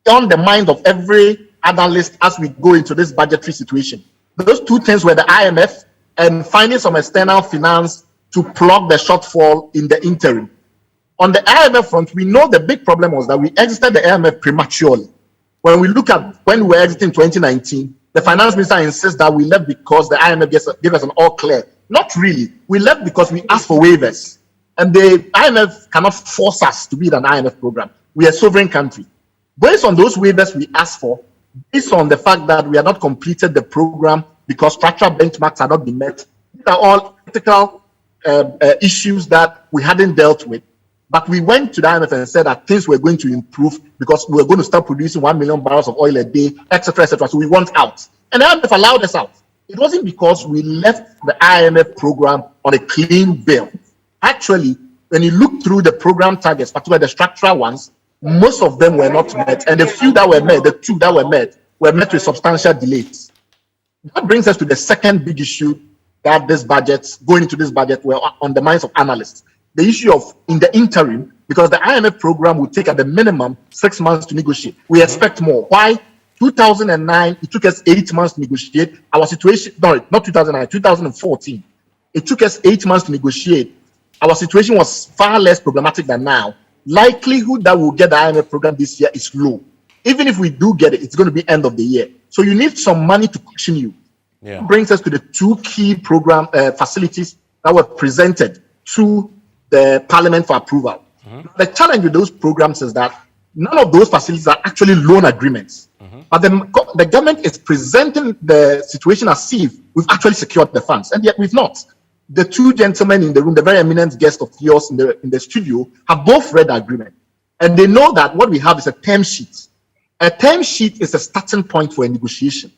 Speaker 4: on the mind of every analyst as we go into this budgetary situation. Those two things were the IMF and finding some external finance to plug the shortfall in the interim. On the IMF front, we know the big problem was that we exited the IMF prematurely. When we look at when we were exiting 2019, the finance minister insists that we left because the IMF gave us an all clear. Not really. We left because we asked for waivers. And the IMF cannot force us to be in an IMF program. We are a sovereign country. Based on those waivers we asked for, based on the fact that we have not completed the program because structural benchmarks had not been met, these are all critical issues that we hadn't dealt with. But we went to the IMF and said that things were going to improve because we were going to start producing 1 million barrels of oil a day, etc., etc. So we want out. And the IMF allowed us out. It wasn't because we left the IMF program on a clean bill. Actually, when you look through the program targets, particularly the structural ones, most of them were not met. And the few that were met, the two that were met with substantial delays. That brings us to the second big issue that going into this budget, were on the minds of analysts. The issue of, in the interim, because the IMF program will take at the minimum 6 months to negotiate. We expect more. Why? 2009, it took us 8 months to negotiate. Our situation, no, not 2009, 2014. It took us 8 months to negotiate. Our situation was far less problematic than now. Likelihood that we'll get the IMF program this year is low. Even if we do get it, it's going to be end of the year. So you need some money to cushion you. Yeah. That brings us to the two key program facilities that were presented to the Parliament for approval. Mm-hmm. The challenge with those programs is that none of those facilities are actually loan agreements. Mm-hmm. But the government is presenting the situation as if we've actually secured the funds, and yet we've not. The two gentlemen in the room, the very eminent guest of yours in the studio, have both read the agreement. And they know that what we have is a term sheet. A term sheet is a starting point for a negotiation.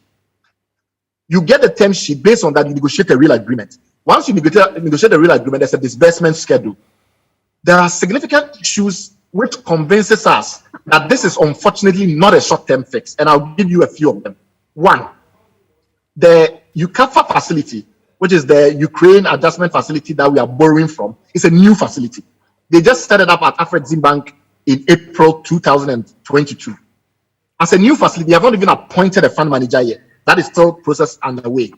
Speaker 4: You get a term sheet, based on that you negotiate a real agreement. Once you negotiate a real agreement, there's a disbursement schedule. There are significant issues which convinces us that this is unfortunately not a short-term fix. And I'll give you a few of them. One, the UCAFA facility, which is the Ukraine Adjustment Facility that we are borrowing from, is a new facility. They just set it up at Afrexim Bank in April 2022. As a new facility, they have not even appointed a fund manager yet. That is still process underway.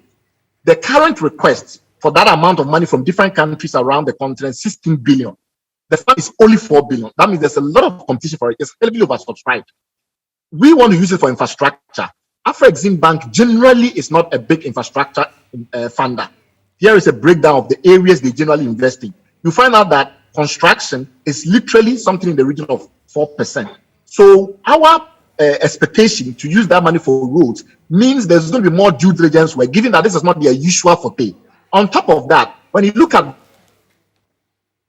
Speaker 4: The current request for that amount of money from different countries around the continent, 16 billion. The fund is only 4 billion. That means there's a lot of competition for it. It's heavily oversubscribed. We want to use it for infrastructure. Afrexim Bank generally is not a big infrastructure funder. Here is a breakdown of the areas they generally invest in. You find out that construction is literally something in the region of 4%. So our expectation to use that money for roads means there's going to be more due diligence work, given that this is not their usual forte. On top of that, when you look at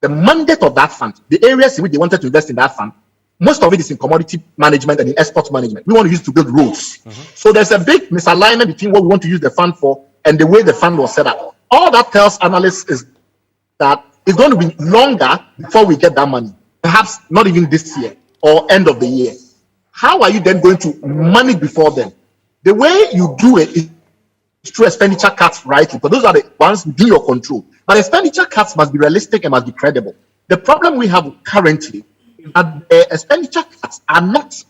Speaker 4: the mandate of that fund, the areas in which they wanted to invest in that fund, most of it is in commodity management and in export management. We want to use it to build roads. So there's a big misalignment between what we want to use the fund for and the way the fund was set up. All that tells analysts is that it's going to be longer before we get that money. Perhaps not even this year or end of the year. How are you then going to manage before then? The way you do it is through expenditure cuts, right? Because those are the ones within your control. But expenditure cuts must be realistic and must be credible. The problem we have currently is that expenditure cuts are not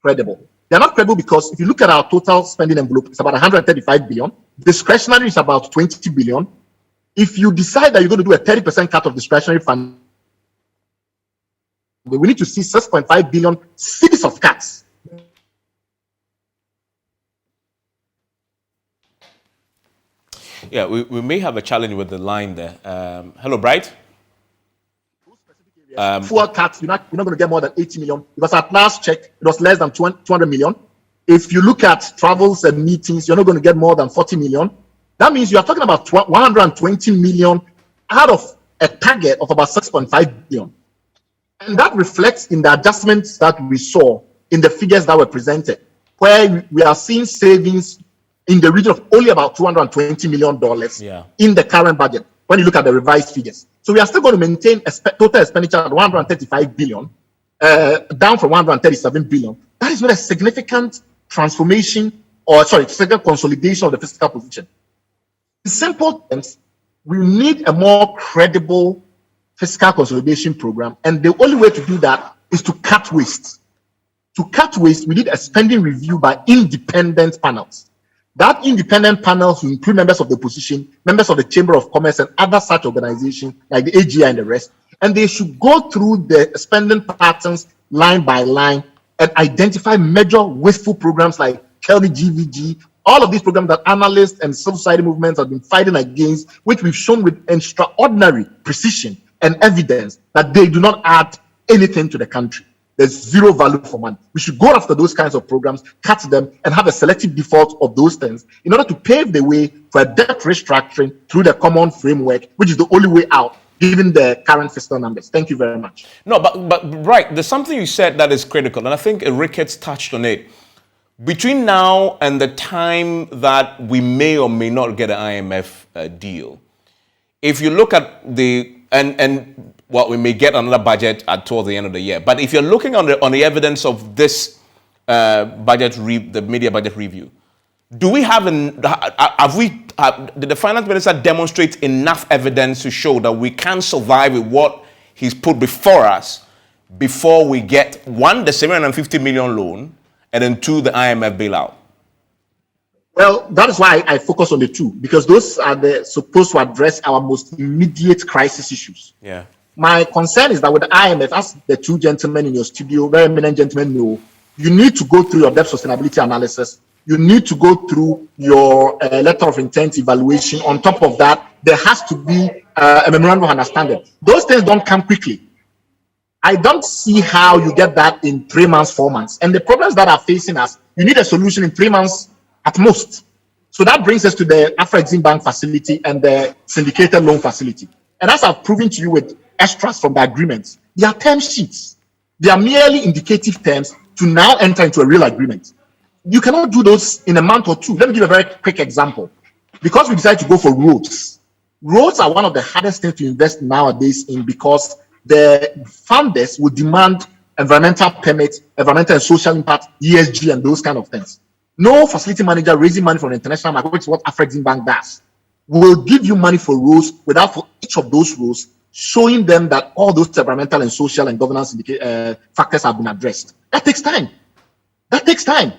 Speaker 4: credible. They're not credible because if you look at our total spending envelope, it's about 135 billion. Discretionary is about 20 billion. If you decide that you're going to do a 30% cut of discretionary fund, we need to see 6.5 billion series of cuts.
Speaker 1: Yeah, we may have a challenge with the line there. Hello, Bright.
Speaker 4: Fuel cuts, you're not going to get more than 80 million because at last check, it was less than 200 million. If you look at travels and meetings, you're not going to get more than 40 million. That means you are talking about 120 million out of a target of about 6.5 billion. And that reflects in the adjustments that we saw in the figures that were presented, where we are seeing savings in the region of only about $220 million in the current budget when you look at the revised figures. So we are still going to maintain a total expenditure at 135 billion, down from 137 billion. That is not a significant transformation significant consolidation of the fiscal position. In simple terms, we need a more credible fiscal consolidation program, and the only way to do that is to cut waste. To cut waste, we need a spending review by independent panels. That independent panel will include members of the opposition, members of the Chamber of Commerce, and other such organizations like the AGI and the rest. And they should go through the spending patterns line by line and identify major wasteful programs like Kelly GVG, all of these programs that analysts and civil society movements have been fighting against, which we've shown with extraordinary precision and evidence that they do not add anything to the country. There's zero value for money. We should go after those kinds of programs, cut them, and have a selective default of those things in order to pave the way for a debt restructuring through the common framework, which is the only way out, given the current fiscal numbers. Thank you very much.
Speaker 1: No, but right, there's something you said that is critical, and I think Ricketts touched on it. Between now and the time that we may or may not get an IMF deal, if you look at we may get another budget towards the end of the year. But if you're looking on the evidence of this the media budget review, do we have did the finance minister demonstrate enough evidence to show that we can survive with what he's put before us before we get, one, the 750 million loan, and then two, the IMF bailout?
Speaker 4: Well, that is why I focus on the two, because those are supposed to address our most immediate crisis issues.
Speaker 1: Yeah.
Speaker 4: My concern is that with the IMF, as the two gentlemen in your studio, very eminent gentlemen know, you need to go through your debt sustainability analysis. You need to go through your letter of intent evaluation. On top of that, there has to be a memorandum of understanding. Those things don't come quickly. I don't see how you get that in 3 months, 4 months. And the problems that are facing us, you need a solution in 3 months at most. So that brings us to the Afrexim Bank facility and the syndicated loan facility. And as I've proven to you with extras from the agreements, they are term sheets. They are merely indicative terms to now enter into a real agreement. You cannot do those in a month or two. Let me give a very quick example. Because we decided to go for roads. Roads are one of the hardest things to invest nowadays in, because the funders will demand environmental permits, environmental and social impact, ESG, and those kind of things. No facility manager raising money from the international market, which is what Afrexim Bank does, will give you money for roads without, for each of those roads, showing them that all those environmental and social and governance factors have been addressed. That takes time. That takes time.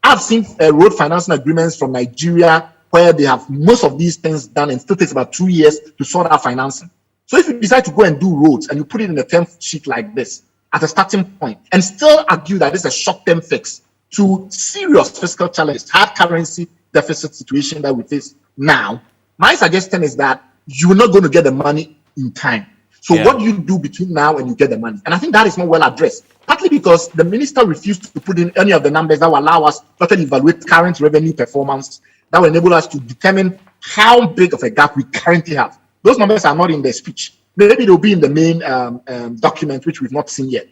Speaker 4: I've seen road financing agreements from Nigeria where they have most of these things done and still takes about 2 years to sort out financing. So if you decide to go and do roads and you put it in a term sheet like this at a starting point and still argue that this is a short-term fix to serious fiscal challenges, hard currency deficit situation that we face now, my suggestion is that you're not going to get the money in time. So what do you do between now and you get the money? And I think that is not well addressed, partly because the minister refused to put in any of the numbers that will allow us to evaluate current revenue performance that will enable us to determine how big of a gap we currently have. Those numbers are not in the speech. Maybe they'll be in the main document, which we've not seen yet.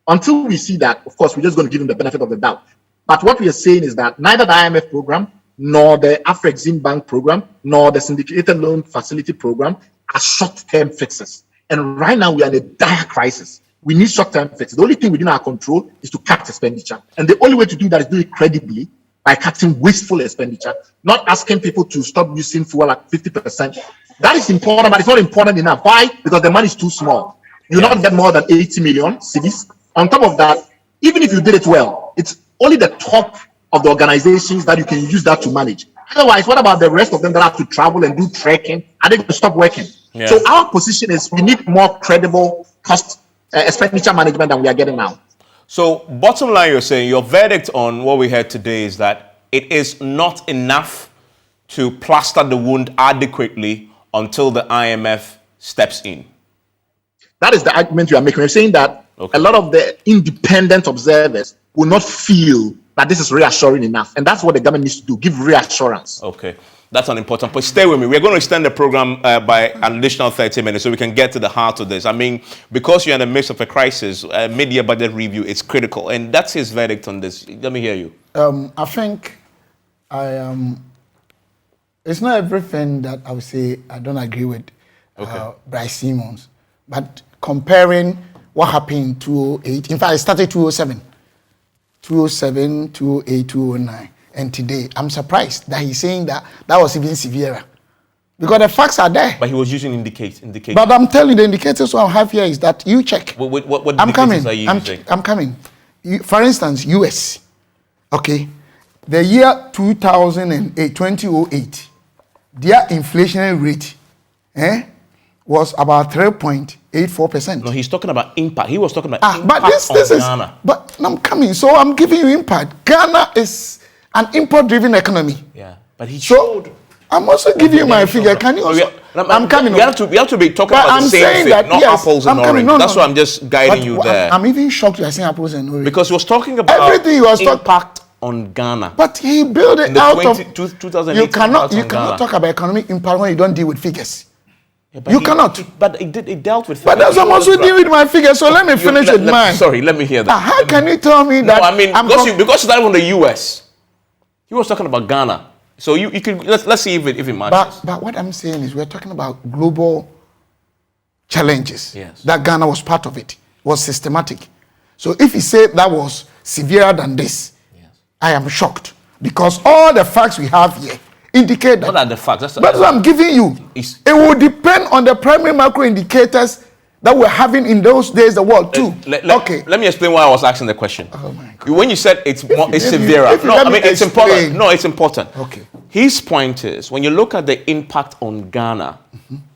Speaker 4: Until we see that, of course, we're just going to give them the benefit of the doubt. But what we are saying is that neither the IMF program, nor the Afrexim Bank program, nor the syndicated loan facility program are short-term fixes. And right now we are in a dire crisis. We need short-term fixes. The only thing within our control is to cut expenditure. And the only way to do that is do it credibly by cutting wasteful expenditure, not asking people to stop using fuel at 50%. That is important, but it's not important enough. Why? Because the money is too small. You not get more than 80 million cedis. On top of that, even if you did it well, it's only the top of the organizations that you can use that to manage. Otherwise, what about the rest of them that have to travel and do trekking? Are they going to stop working? Yeah. So our position is we need more credible cost expenditure management than we are getting now.
Speaker 1: So bottom line, you're saying your verdict on what we heard today is that it is not enough to plaster the wound adequately until the IMF steps in.
Speaker 4: That is the argument you are making. We're saying that a lot of the independent observers will not feel that this is reassuring enough. And that's what the government needs to do, give reassurance.
Speaker 1: Okay. That's an important point. Stay with me. We're going to extend the program by an additional 30 minutes so we can get to the heart of this. I mean, because you're in the midst of a crisis, mid-year budget review is critical. And that's his verdict on this. Let me hear you.
Speaker 2: I think it's not everything that I would say I don't agree with Bryce Simmons. But comparing what happened in 2008, in fact, it started 2007, 2008, 2009. And today, I'm surprised that he's saying that was even severer. Because the facts are there.
Speaker 1: But he was using indicators.
Speaker 2: But I'm telling you, the indicators I have here is that you check.
Speaker 1: What indicators are you using?
Speaker 2: I'm coming. For instance, US. Okay. The year 2008, their inflationary rate was about 3.84%.
Speaker 1: No, he's talking about impact. He was talking about impact
Speaker 2: but this
Speaker 1: on
Speaker 2: is
Speaker 1: Ghana.
Speaker 2: But I'm coming. So I'm giving you impact. Ghana is an import-driven economy.
Speaker 1: Yeah, but he showed.
Speaker 2: I'm also giving you my figure. Can you also? I'm coming.
Speaker 1: We have to be talking about the same thing, not apples and oranges. That's why I'm just guiding you there.
Speaker 2: I'm even shocked you are saying apples and oranges.
Speaker 1: Because he was talking about everything he was impact on Ghana.
Speaker 2: But he built it out of
Speaker 1: 2008.
Speaker 2: You cannot talk about economic impact when you don't deal with figures. Yeah, you cannot.
Speaker 1: But it dealt with.
Speaker 2: But that's what I'm also dealing with my figures. So let me finish with mine.
Speaker 1: Sorry, let me hear that.
Speaker 2: How can you tell me that?
Speaker 1: No, I mean because you started from the US. He was talking about Ghana. So you can let's see if it matches.
Speaker 2: But what I'm saying is we're talking about global challenges. Yes. That Ghana was part of it. Was systematic. So if he said that was severer than this, I am shocked. Because all the facts we have here indicate that.
Speaker 1: What are the facts?
Speaker 2: That's what I'm giving you. It will depend on the primary macro indicators that we're having in those days, the world too.
Speaker 1: Let me explain why I was asking the question.
Speaker 2: Oh my God.
Speaker 1: When you said it's severe. It's important. No, it's important. Okay. His point is when you look at the impact on Ghana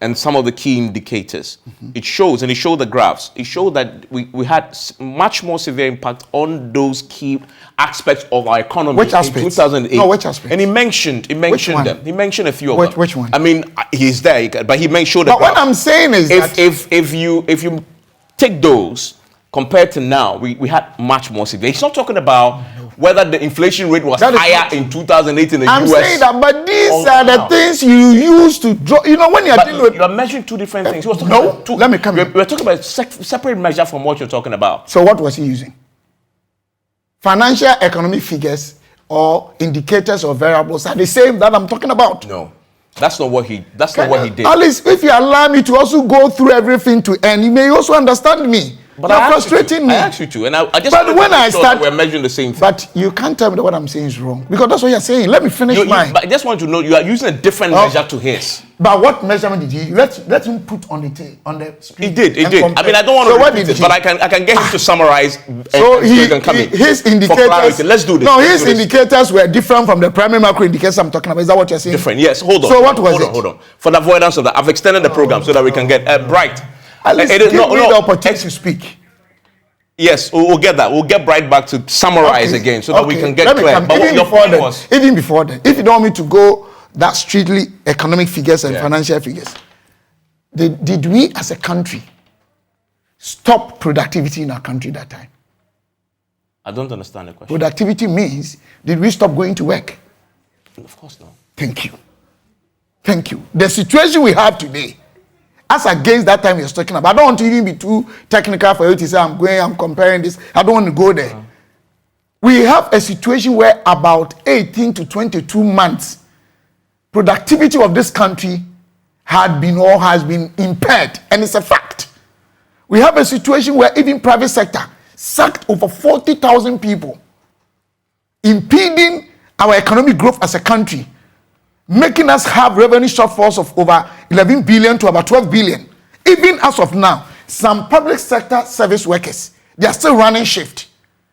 Speaker 1: and some of the key indicators, it shows, and it showed the graphs, it showed that we had much more severe impact on those key aspects of our economy.
Speaker 2: Which aspects?
Speaker 1: In 2008.
Speaker 2: No, which aspects?
Speaker 1: And he mentioned them. He mentioned a few of them.
Speaker 2: Which one?
Speaker 1: I mean, he's there, but he mentioned the
Speaker 2: But what I'm saying is that
Speaker 1: if you take those compared to now, we had much more severe. He's not talking about whether the inflation rate was higher in 2008 in the US.
Speaker 2: I'm saying that, but these are the things you use to draw. You know, when you're dealing with.
Speaker 1: You're measuring two different things. He was talking
Speaker 2: about let me come in.
Speaker 1: We're talking about separate measure from what you're talking about.
Speaker 2: So what was he using? Financial economic figures or indicators or variables are the same that I'm talking about.
Speaker 1: No. That's not what he did.
Speaker 2: At least if you allow me to also go through everything to end, you may also understand me.
Speaker 1: But
Speaker 2: you're frustrating me.
Speaker 1: I asked you to, and I just.
Speaker 2: But when I start,
Speaker 1: we're measuring the same thing.
Speaker 2: But you can't tell me that what I'm saying is wrong because that's what you're saying. Let me finish mine.
Speaker 1: But I just want to know you are using a different measure to his.
Speaker 2: But what measurement did he? Let him put on the screen.
Speaker 1: He did. I mean, I don't want to repeat it, but I can get him to summarize.
Speaker 2: So
Speaker 1: his
Speaker 2: indicators.
Speaker 1: Let's do this.
Speaker 2: No, his indicators were different from the primary macro indicators I'm talking about. Is that what you're saying?
Speaker 1: Different. Yes. Hold on.
Speaker 2: So what was it?
Speaker 1: Hold on. For the avoidance of that, I've extended the program so that we can get Bright.
Speaker 2: At least give me the opportunity to speak.
Speaker 1: Yes, we'll get that. We'll get Bright back to summarize again so that we can get clear. But
Speaker 2: even before then, if you don't want me to go that strictly economic figures and financial figures, did we as a country stop productivity in our country that time?
Speaker 1: I don't understand the question.
Speaker 2: Productivity means, did we stop going to work?
Speaker 1: Of course not.
Speaker 2: Thank you. Thank you. The situation we have today, as against that time you're talking about, I don't want to even be too technical for you to say I'm comparing this. I don't want to go there. We have a situation where about 18 to 22 months, productivity of this country had been or has been impaired, and it's a fact. We have a situation where even private sector sacked over 40,000 people, impeding our economic growth as a country, making us have revenue shortfalls of over 11 billion to about 12 billion. Even as of now, some public sector service workers, they are still running shift.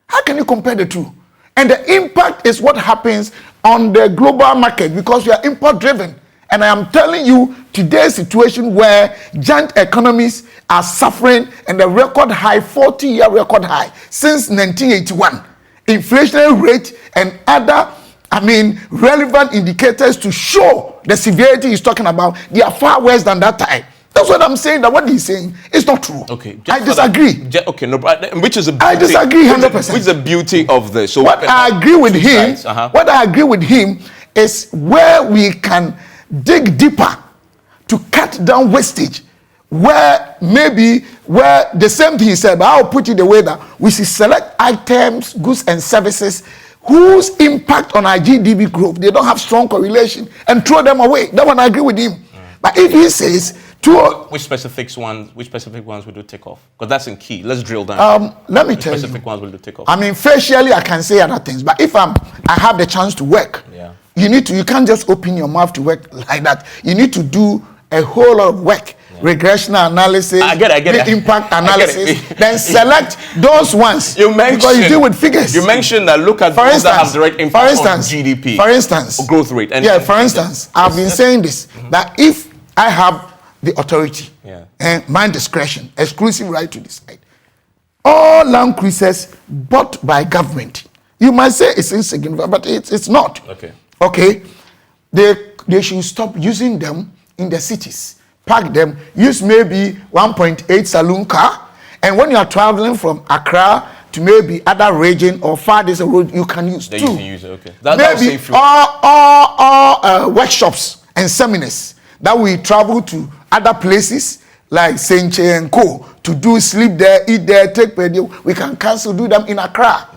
Speaker 2: How can you compare the two? And the impact is what happens on the global market because we are import driven. And I am telling you, today's situation where giant economies are suffering and the record high, 40-year record high since 1981, inflationary rate and other relevant indicators to show the severity he's talking about, they are far worse than that time. That's what I'm saying, that what he's saying is not true.
Speaker 1: Okay.
Speaker 2: I disagree.
Speaker 1: Okay, no, which is a beauty.
Speaker 2: I disagree 100%.
Speaker 1: Which is the beauty of this. So
Speaker 2: what I agree with him, what I agree with him is where we can dig deeper to cut down wastage, where the same thing he said, but I'll put it the way that we should select items, goods and services whose impact on our GDP growth, they don't have strong correlation, and throw them away. That one I agree with him. But if he says
Speaker 1: which specific ones will you take off? Because that's in key. Let's drill down.
Speaker 2: Let me tell you.
Speaker 1: Specific ones will you take off?
Speaker 2: Facially I can say other things, but if I have the chance to work, you can't just open your mouth to work like that. You need to do a whole lot of work. Regressional analysis,
Speaker 1: I get it.
Speaker 2: Impact analysis, then select those ones. Because you deal with figures.
Speaker 1: You mentioned that look at those that have direct impact on GDP.
Speaker 2: For instance,
Speaker 1: or growth rate.
Speaker 2: For instance, I've been saying this, that if I have the authority and my discretion, exclusive right to decide, all land cruises bought by government, you might say it's insignificant, but it's not. Okay. They should stop using them in the cities. Park them, use maybe 1.8 saloon car, and when you are traveling from Accra to maybe other region or far distant road, you can use
Speaker 1: they
Speaker 2: two.
Speaker 1: You can use it, okay. Maybe
Speaker 2: all workshops and seminars that we travel to other places like Senche and Co. to do sleep there, eat there, take per diem. We can cancel, do them in Accra.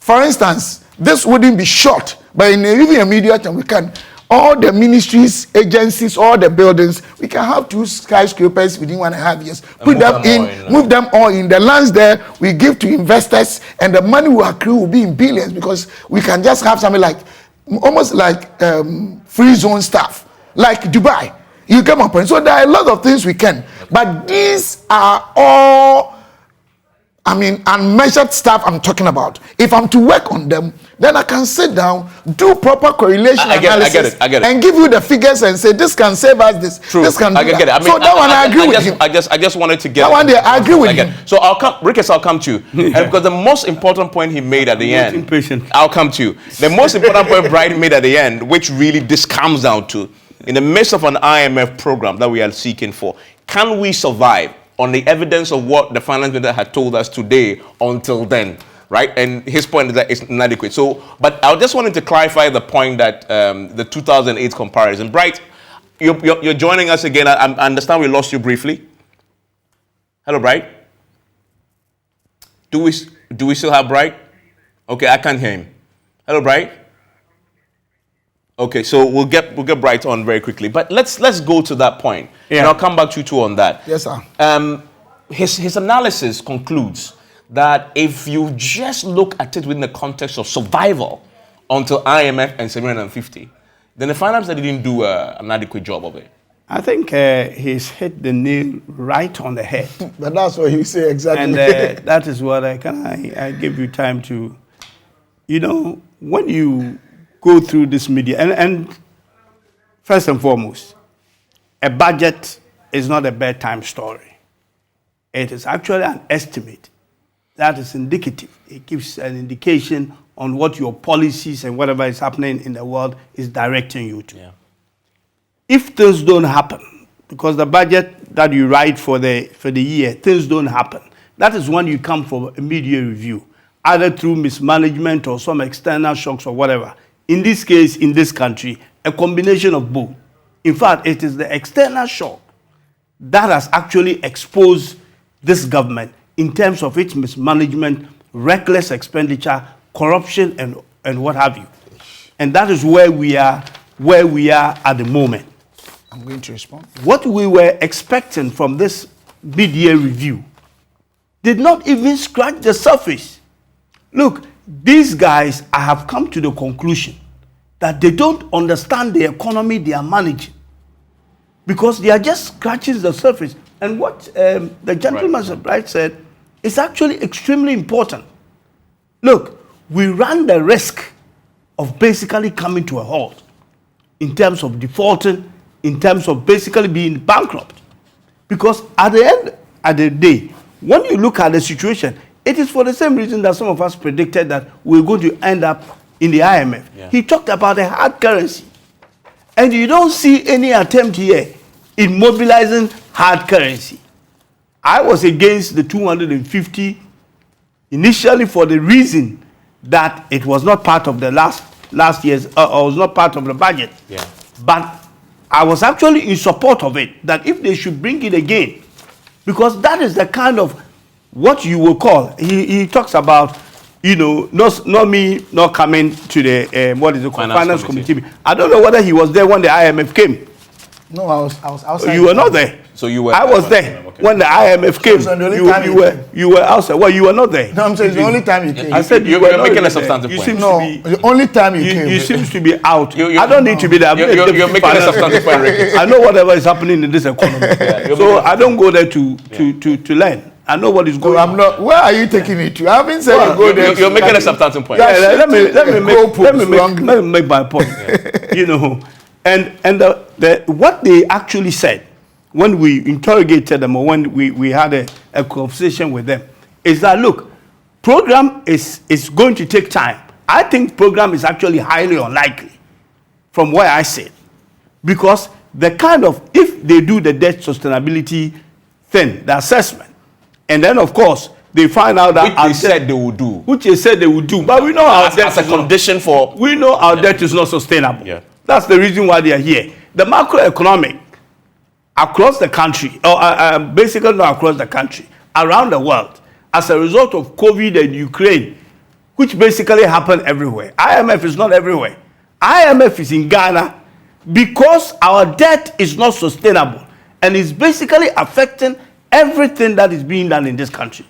Speaker 2: For instance, this wouldn't be short, but in even a media time we can. All the ministries, agencies, all the buildings, we can have 2 skyscrapers within 1.5 years. Put them in, move them all in. The lands there, we give to investors, and the money we accrue will be in billions because we can just have something like, almost like free zone stuff, like Dubai. You get my point? So there are a lot of things we can. But these are all, unmeasured stuff I'm talking about. If I'm to work on them, then I can sit down, do proper correlation analysis,
Speaker 1: I get it.
Speaker 2: and give you the figures and say this can save us this.
Speaker 1: True.
Speaker 2: This can do that.
Speaker 1: Get it.
Speaker 2: So that one I agree with him.
Speaker 1: I just wanted to get
Speaker 2: that one there, I agree with him.
Speaker 1: So I'll come to you. And because the most important point he made at the end, I'll come to you. The most important point Brian made at the end, which really this comes down to, in the midst of an IMF program that we are seeking for, can we survive on the evidence of what the finance minister had told us today until then? Right, and his point is that it's inadequate. So, but I just wanted to clarify the point that the 2008 comparison. Bright, you're joining us again. I understand we lost you briefly. Hello, Bright. Do we still have Bright? Okay, I can't hear him. Hello, Bright. Okay, so we'll get Bright on very quickly. But let's go to that point, and I'll come back to you two on that.
Speaker 2: Yes, sir.
Speaker 1: his analysis concludes that if you just look at it within the context of survival until IMF and 750, then the finance didn't do an adequate job of it.
Speaker 3: I think he's hit the nail right on the head.
Speaker 2: But that's what you say exactly.
Speaker 3: And that is what I give you time to, when you go through this media, and first and foremost, a budget is not a bedtime story. It is actually an estimate that is indicative. It gives an indication on what your policies and whatever is happening in the world is directing you to.
Speaker 1: Yeah.
Speaker 3: If things don't happen, because the budget that you write for the year, things don't happen, that is when you come for a media review, either through mismanagement or some external shocks or whatever. In this case, in this country, a combination of both. In fact, it is the external shock that has actually exposed this government in terms of its mismanagement, reckless expenditure, corruption, and what have you. And that is where we are at the moment.
Speaker 2: I'm going to respond.
Speaker 3: What we were expecting from this mid-year review did not even scratch the surface. Look, these guys have come to the conclusion that they don't understand the economy they are managing because they are just scratching the surface. And what the gentleman right said is actually extremely important. Look, we run the risk of basically coming to a halt in terms of defaulting, in terms of basically being bankrupt. Because at the end of the day, when you look at the situation, it is for the same reason that some of us predicted that we're going to end up in the IMF. Yeah. He talked about a hard currency. And you don't see any attempt here in mobilizing hard currency. I was against the 250 initially for the reason that it was not part of the last year's, or was not part of the budget.
Speaker 1: Yeah.
Speaker 3: But I was actually in support of it, that if they should bring it again, because that is the kind of what you will call, he talks about, not me not coming to the, what is it called, Finance Committee. I don't know whether he was there when the IMF came.
Speaker 2: No, I was outside.
Speaker 3: You were not there.
Speaker 1: So you were.
Speaker 3: I was there when the IMF came. You were outside. Well, you were not there.
Speaker 2: No, I'm saying the only time you came.
Speaker 3: I said
Speaker 1: you're making a substantive point.
Speaker 2: No, the only time you came.
Speaker 3: You seem to be out. I don't need to be there.
Speaker 1: You're making a substantive point, Rick.
Speaker 3: I know whatever is happening in this economy. So I don't go there to learn. I know what is going on.
Speaker 2: Where are you taking me to? I haven't said you go there.
Speaker 1: You're making a substantive point.
Speaker 3: Yeah, let me make my point. And what they actually said when we interrogated them or when we had a conversation with them is that, look, program is going to take time. I think program is actually highly unlikely from where I sit, because the kind of, if they do the debt sustainability thing, the assessment, and then of course they find out that
Speaker 1: which they said they would do.
Speaker 3: Which they said they would do. But we know our debt
Speaker 1: as a condition for.
Speaker 3: We know our debt is not sustainable.
Speaker 1: Yeah.
Speaker 3: That's the reason why they are here. The macroeconomic across the country, or basically not across the country, around the world, as a result of COVID and Ukraine, which basically happened everywhere. IMF is not everywhere. IMF is in Ghana because our debt is not sustainable and is basically affecting everything that is being done in this country.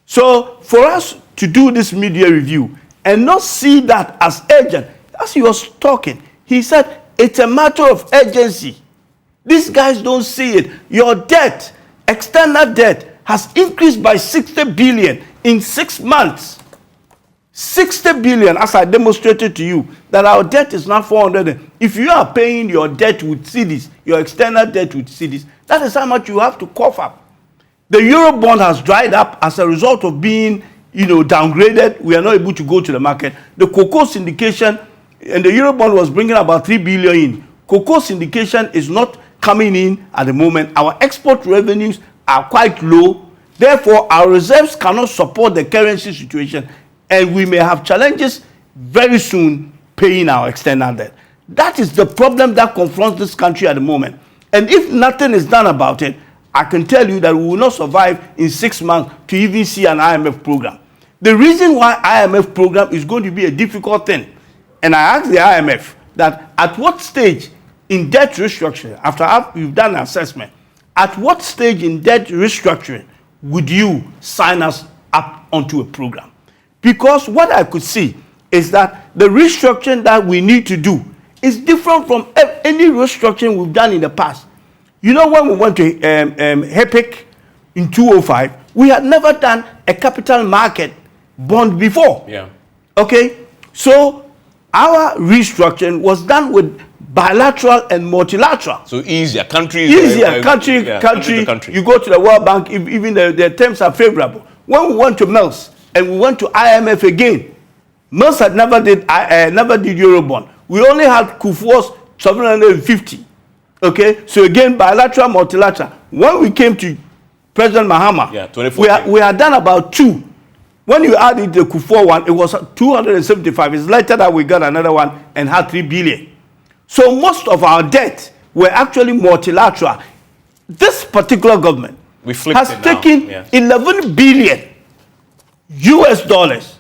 Speaker 3: So for us to do this media review and not see that as urgent, as he was talking, he said it's a matter of urgency. These guys don't see it. Your debt, external debt, has increased by 60 billion in 6 months. 60 billion, as I demonstrated to you, that our debt is now 400. If you are paying your debt with cedis, your external debt with cedis, that is how much you have to cough up. The Eurobond has dried up as a result of being, downgraded. We are not able to go to the market. The cocoa syndication, and the Eurobond was bringing about 3 billion in. Cocoa syndication is not coming in at the moment. Our export revenues are quite low. Therefore, our reserves cannot support the currency situation, and we may have challenges very soon paying our external debt. That is the problem that confronts this country at the moment. And if nothing is done about it, I can tell you that we will not survive in 6 months to even see an IMF program. The reason why IMF program is going to be a difficult thing, and I asked the IMF that at what stage in debt restructuring, after we've done an assessment, at what stage in debt restructuring would you sign us up onto a program? Because what I could see is that the restructuring that we need to do is different from any restructuring we've done in the past. You know, when we went to HEPIC in 2005, we had never done a capital market bond before.
Speaker 1: Yeah.
Speaker 3: Okay? So our restructuring was done with bilateral and multilateral.
Speaker 1: So easier. Country.
Speaker 3: Country. You go to the World Bank, even the terms are favorable. When we went to Melsah and we went to IMF again, Mensah never did Eurobond. We only had Kufuor's 750. Okay, so again, bilateral, multilateral. When we came to President Mahama, we had done about 2. When you added the Kufuor one, it was 275. It's later that we got another one and had 3 billion. So most of our debt were actually multilateral. This particular government has taken 11 billion US dollars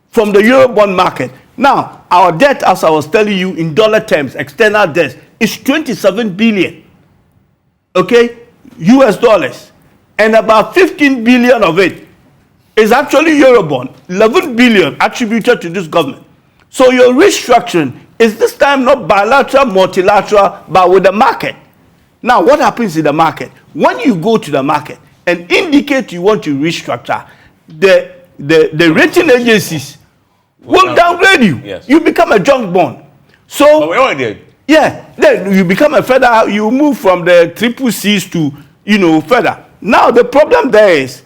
Speaker 3: from the Eurobond market. Now, our debt, as I was telling you, in dollar terms, external debt, is 27 billion, okay, US dollars. And about 15 billion of it is actually Eurobond, 11 billion attributed to this government. So your restructuring is this time not bilateral, multilateral, but with the market. Now, what happens in the market? When you go to the market and indicate you want to restructure, the rating agencies will downgrade you.
Speaker 1: Yes.
Speaker 3: You become a junk bond. So
Speaker 1: but we already did.
Speaker 3: Yeah, then you become a federal, you move from the triple C's to, federal. Now the problem there is,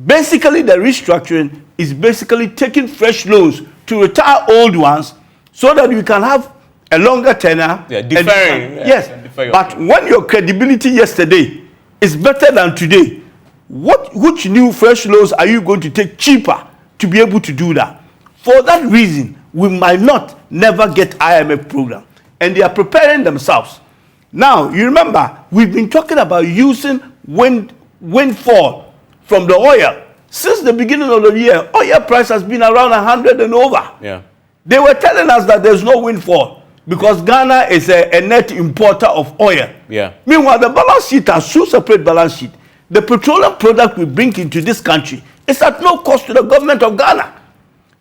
Speaker 3: basically the restructuring is basically taking fresh loans to retire old ones so that you can have a longer tenure.
Speaker 1: Yeah, deferring.
Speaker 3: Yes, but when your credibility yesterday is better than today, which new fresh loans are you going to take cheaper to be able to do that? For that reason, we might never get IMF program. And they are preparing themselves. Now, you remember, we've been talking about using windfall from the oil. Since the beginning of the year, oil price has been around 100 and over.
Speaker 1: Yeah.
Speaker 3: They were telling us that there's no windfall because Ghana is a net importer of oil.
Speaker 1: Yeah.
Speaker 3: Meanwhile, the balance sheet has 2 separate balance sheets. The petroleum product we bring into this country is at no cost to the government of Ghana.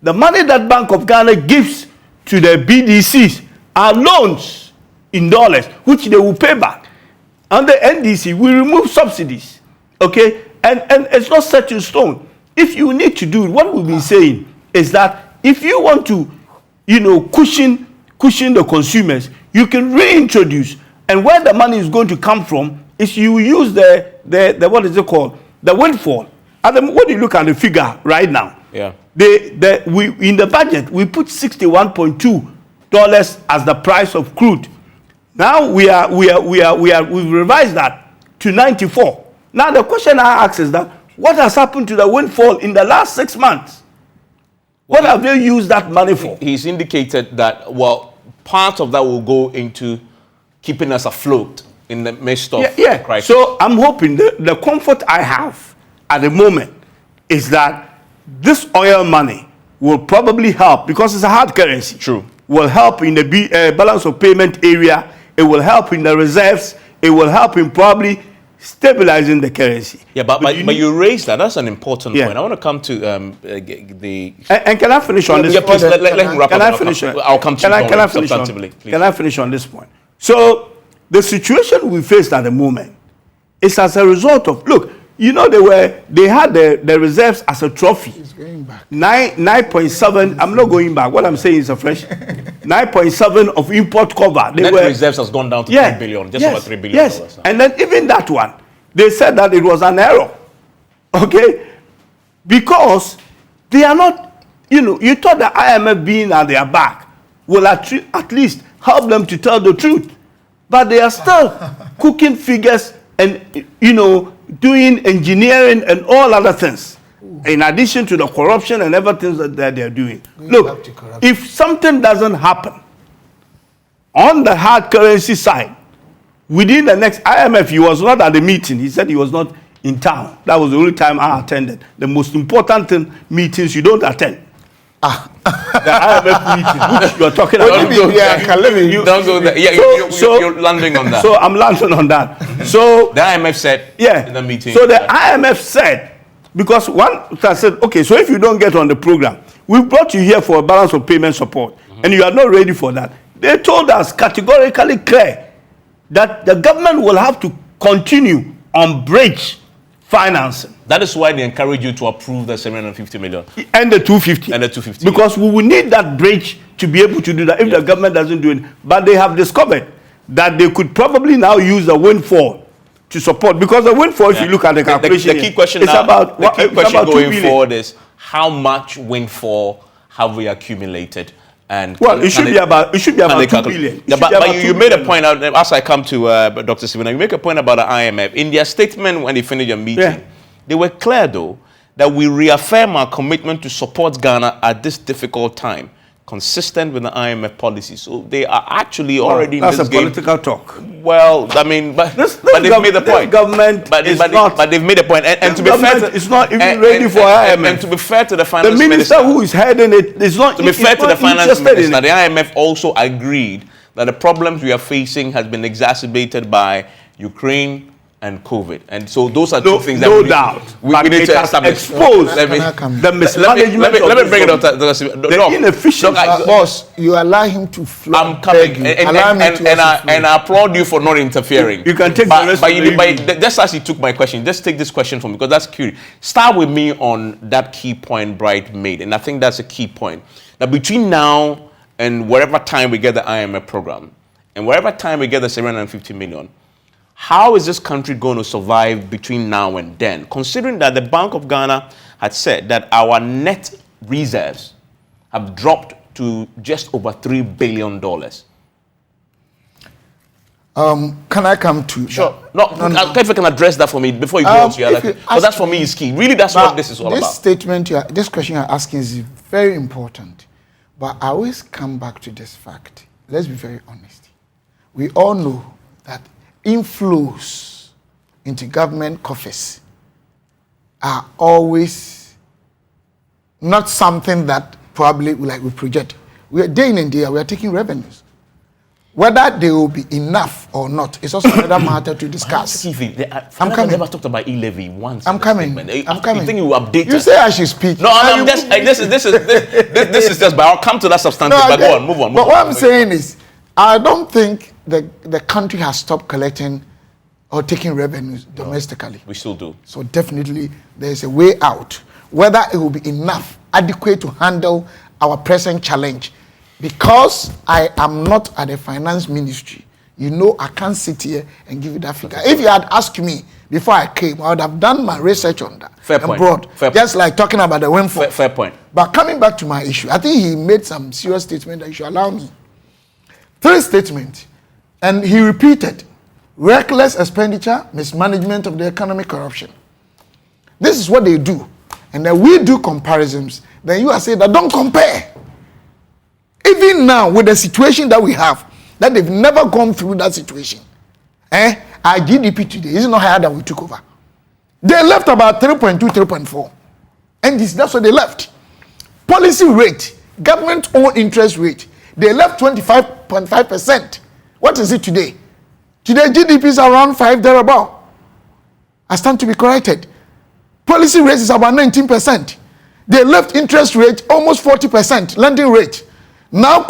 Speaker 3: The money that Bank of Ghana gives to the BDCs are loans in dollars, which they will pay back. Under NDC, we remove subsidies, okay? And it's not set in stone. If you need to do it, what we've been saying is that if you want to, cushion the consumers, you can reintroduce. And where the money is going to come from is you use the what is it called? The windfall. And when you look at the figure right now,
Speaker 1: yeah,
Speaker 3: we in the budget we put $61.2 as the price of crude. Now we've revised that to 94. Now the question I ask is that what has happened to the windfall in the last 6 months? What have they used that money for?
Speaker 1: He's indicated that part of that will go into keeping us afloat in the midst of the crisis.
Speaker 3: So I'm hoping the comfort I have at the moment is that this oil money will probably help because it's a hard currency.
Speaker 1: True.
Speaker 3: Will help in the balance of payment area. It will help in the reserves. It will help in probably stabilizing the currency.
Speaker 1: Yeah, but you raised that. That's an important point. I want to come to the...
Speaker 3: And can I finish on this point?
Speaker 1: Please, let him wrap up.
Speaker 3: Can I finish?
Speaker 1: I'll come to you substantively.
Speaker 3: Can I finish on this point? So, the situation we faced at the moment is as a result of... Look, they had the reserves as a trophy.
Speaker 2: It's going back.
Speaker 3: 9.7. I'm not going back. What I'm saying is a fresh 9.7 of import cover.
Speaker 1: Net reserves has gone down to 3 billion, just over $3 billion.
Speaker 3: Yes, and then even that one, they said that it was an error. Okay, because they are not. You thought the IMF being at their back will at least help them to tell the truth, but they are still cooking figures and doing engineering and all other things, in addition to the corruption and everything that they're doing. Look, if something doesn't happen on the hard currency side, within the next IMF, he was not at the meeting. He said he was not in town. That was the only time I attended. The most important meetings you don't attend. The IMF meeting, which you're talking about.
Speaker 1: Don't go there. Yeah, you're landing on that.
Speaker 3: So I'm landing on that. So
Speaker 1: the IMF said in the meeting.
Speaker 3: So the IMF said Because one has said, okay, so if you don't get on the program, we brought you here for a balance of payment support, and you are not ready for that. They told us categorically clear that the government will have to continue on bridge financing.
Speaker 1: That is why they encourage you to approve the 750 million.
Speaker 3: And the 250.
Speaker 1: And the 250.
Speaker 3: Because we will need that bridge to be able to do that if the government doesn't do it. But they have discovered that they could probably now use the windfall to support. Because the windfall, if you look at the calculation,
Speaker 1: the key question
Speaker 3: it's
Speaker 1: now,
Speaker 3: about,
Speaker 1: the key question going forward
Speaker 3: is,
Speaker 1: is how much windfall have we accumulated? And
Speaker 3: well, it should be about 2 billion.
Speaker 1: Yeah, but you made a point out, as I come to Dr. Sivina, you make a point about the IMF. In their statement when they finished your meeting, they were clear, though, that we reaffirm our commitment to support Ghana at this difficult time, consistent with the IMF policy. So they are actually already in this game.
Speaker 3: That's a political talk.
Speaker 1: Well, I mean, but they've made the point.
Speaker 3: Government
Speaker 1: but they've made a point. And to be fair,
Speaker 3: it's not even ready for IMF.
Speaker 1: And to be fair to the finance
Speaker 3: minister,
Speaker 1: minister
Speaker 3: who is heading it is not.
Speaker 1: To be fair to the finance minister, the IMF also agreed that the problems we are facing has been exacerbated by Ukraine and COVID, and so those are two things that we need to establish.
Speaker 3: Expose the mismanagement.
Speaker 1: Let me bring it up. The
Speaker 3: inefficient.
Speaker 2: Boss, you allow him to flow.
Speaker 1: I'm coming, and I applaud you for not interfering.
Speaker 3: You can take the rest.
Speaker 1: But just as you took my question, just take this question from me because that's curious. Start with me on that key point Bright made, and I think that's a key point. That between now and whatever time we get the IMF program, and whatever time we get the 750 million. How is this country going to survive between now and then? Considering that the Bank of Ghana had said that our net reserves have dropped to just over $3 billion.
Speaker 2: Can I come to...
Speaker 1: Sure. No. If you can address that for me before you go on to your other... Because that for me is key. Really, that's what this is all about.
Speaker 2: This question you're asking is very important. But I always come back to this fact. Let's be very honest. We all know that inflows into government coffers are always not something that probably we project. We are day in and day out, we are taking revenues. Whether they will be enough or not is also another matter to discuss.
Speaker 1: I'm coming. Never talked about e-levy once.
Speaker 2: I'm coming.
Speaker 1: I'm coming. You think you will update
Speaker 2: You say I should speak.
Speaker 1: No, I'm just. This is just. But I'll come to that substantive. But go on, move on.
Speaker 2: But what I'm saying is, I don't think the country has stopped collecting or taking revenues domestically.
Speaker 1: We still do.
Speaker 2: So definitely there's a way out. Whether it will be enough, adequate to handle our present challenge. Because I am not at the finance ministry, you know I can't sit here and give you that figure. If you had asked me before I came, I would have done my research on that.
Speaker 1: Fair point.
Speaker 2: Just like talking about the windfall.
Speaker 1: Fair point.
Speaker 2: But coming back to my issue, I think he made some serious statement that you should allow me. 3 statements. And he repeated, reckless expenditure, mismanagement of the economy, corruption. This is what they do. And then we do comparisons. Then you are saying that don't compare. Even now, with the situation that we have, that they've never gone through that situation. Our GDP today is not higher than we took over. They left about 3.2, 3.4. And that's what they left. Policy rate, government-owned interest rate, they left 25.5%. What is it today? Today, GDP is around 5 thereabout. I stand to be corrected. Policy rate is about 19%. They left interest rate almost 40%, lending rate. Now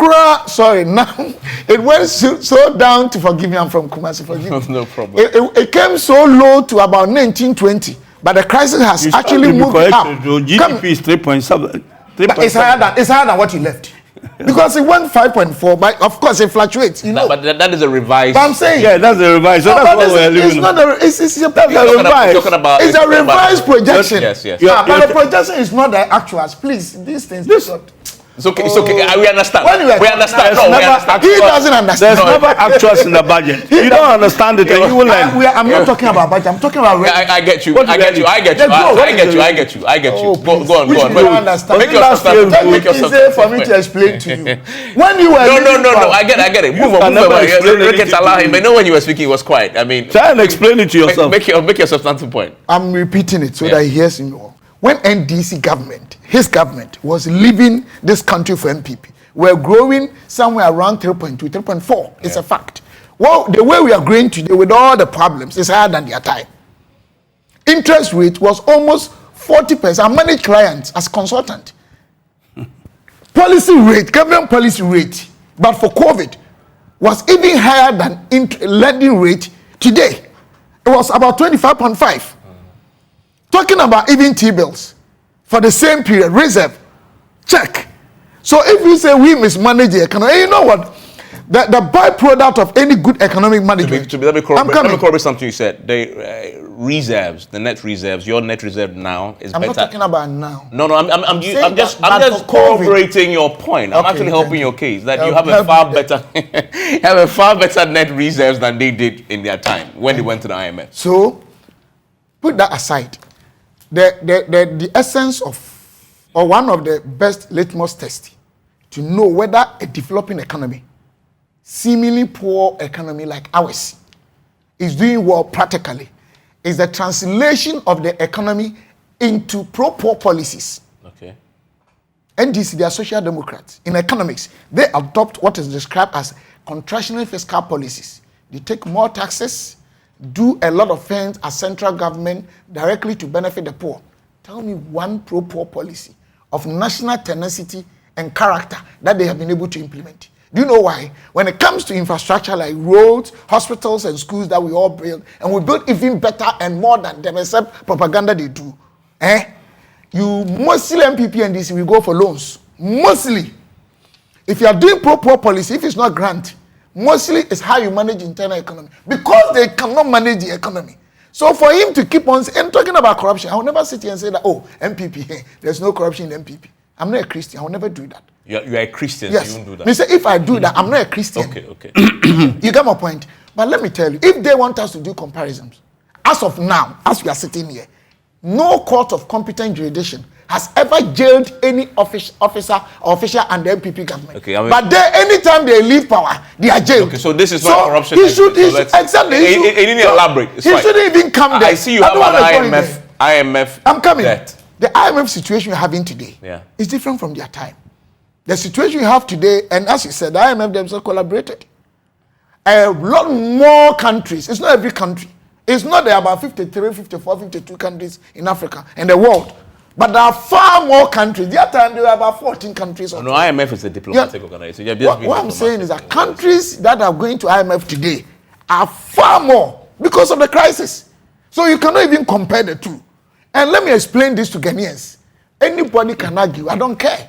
Speaker 2: it went so down to, forgive me, I'm from Kumasi, forgive me.
Speaker 1: No problem.
Speaker 2: It came so low to about 1920, but the crisis has actually moved up.
Speaker 3: GDP is 3.7.
Speaker 2: It's higher than what you left. Because it went 5.4, but of course it fluctuates, you know.
Speaker 1: But that is a revised.
Speaker 2: But I'm saying,
Speaker 3: yeah, that's a revised. So that's what we're living.
Speaker 2: It's not a. It's a revised. It's a revised projection.
Speaker 1: Yes.
Speaker 2: But the projection is not the actuals. Please, these things.
Speaker 1: It's okay. We understand.
Speaker 2: We
Speaker 1: understand.
Speaker 2: He doesn't understand.
Speaker 3: There's never actuals in the budget. You don't understand it, and you will learn.
Speaker 2: I'm not talking about budget. I'm talking about.
Speaker 1: I get you. I get you. Go on. Make yourself
Speaker 2: easy for me to explain to you. When you were
Speaker 1: no. I get it. Move on. Allow him. I know when you were speaking, it was quiet. I mean,
Speaker 3: try and explain it to yourself.
Speaker 1: Make your substantive point.
Speaker 2: I'm repeating it so that he hears me all. When NDC government, his government, was leaving this country for MPP, we're growing somewhere around 3.2, 3.4. It's a fact. Well, the way we are growing today with all the problems is higher than their time. Interest rate was almost 40%. I manage clients as consultant. Policy rate, government policy rate, but for COVID was even higher than lending rate today. It was about 25.5. Talking about even T-bills for the same period, reserve, check. So if you say we mismanage the economy, you know what? The byproduct of any good economic management.
Speaker 1: Let me corroborate something you said. The reserves, the net reserves, your net reserve now is better.
Speaker 2: I'm not talking about now.
Speaker 1: No, I'm just corroborating your point. I'm actually helping your case that you have a far better, have a far better net reserves than they did in their time when they went to the IMF.
Speaker 2: So, put that aside. The essence of, or one of the best litmus tests to know whether a developing economy, seemingly poor economy like ours, is doing well practically, is the translation of the economy into pro-poor policies.
Speaker 1: Okay.
Speaker 2: NDC, they are social democrats. In economics, they adopt what is described as contractionary fiscal policies. They take more taxes, do a lot of things as central government directly to benefit the poor. Tell me one pro-poor policy of national tenacity and character that they have been able to implement. Do you know why? When it comes to infrastructure like roads, hospitals, and schools that we all build, and we build even better and more than them, except propaganda they do. You mostly MPP and DC will go for loans. Mostly. If you are doing pro-poor policy, if it's not grant, mostly it's how you manage internal economy. Because they cannot manage the economy. So for him to keep on and talking about corruption, I will never sit here and say that, oh, MPP, there's no corruption in MPP. I'm not a Christian. I will never do that.
Speaker 1: You are a Christian,
Speaker 2: yes.
Speaker 1: So you won't do that.
Speaker 2: Me say, if I do that, I'm not a Christian.
Speaker 1: Okay.
Speaker 2: You get my point? But let me tell you, if they want us to do comparisons, as of now, as we are sitting here, no court of competent jurisdiction has ever jailed any officer or official under MPP government.
Speaker 1: Okay,
Speaker 2: but they, anytime they leave power, they are jailed.
Speaker 1: Okay, so this is not corruption.
Speaker 2: He should exactly.
Speaker 1: He didn't elaborate.
Speaker 2: He shouldn't even come there.
Speaker 1: I see you have an IMF.
Speaker 2: I'm coming.
Speaker 1: Debt.
Speaker 2: The IMF situation you're having today is different from their time. The situation you have today, and as you said, the IMF themselves collaborated. A lot more countries, it's not every country. It's not there are about 53, 54, 52 countries in Africa and the world. But there are far more countries. The other time there were about 14 countries.
Speaker 1: No, IMF is a diplomatic organization.
Speaker 2: What I'm saying is that countries that are going to IMF today are far more because of the crisis. So you cannot even compare the two. And let me explain this to Ghanaians. Anybody can argue. I don't care.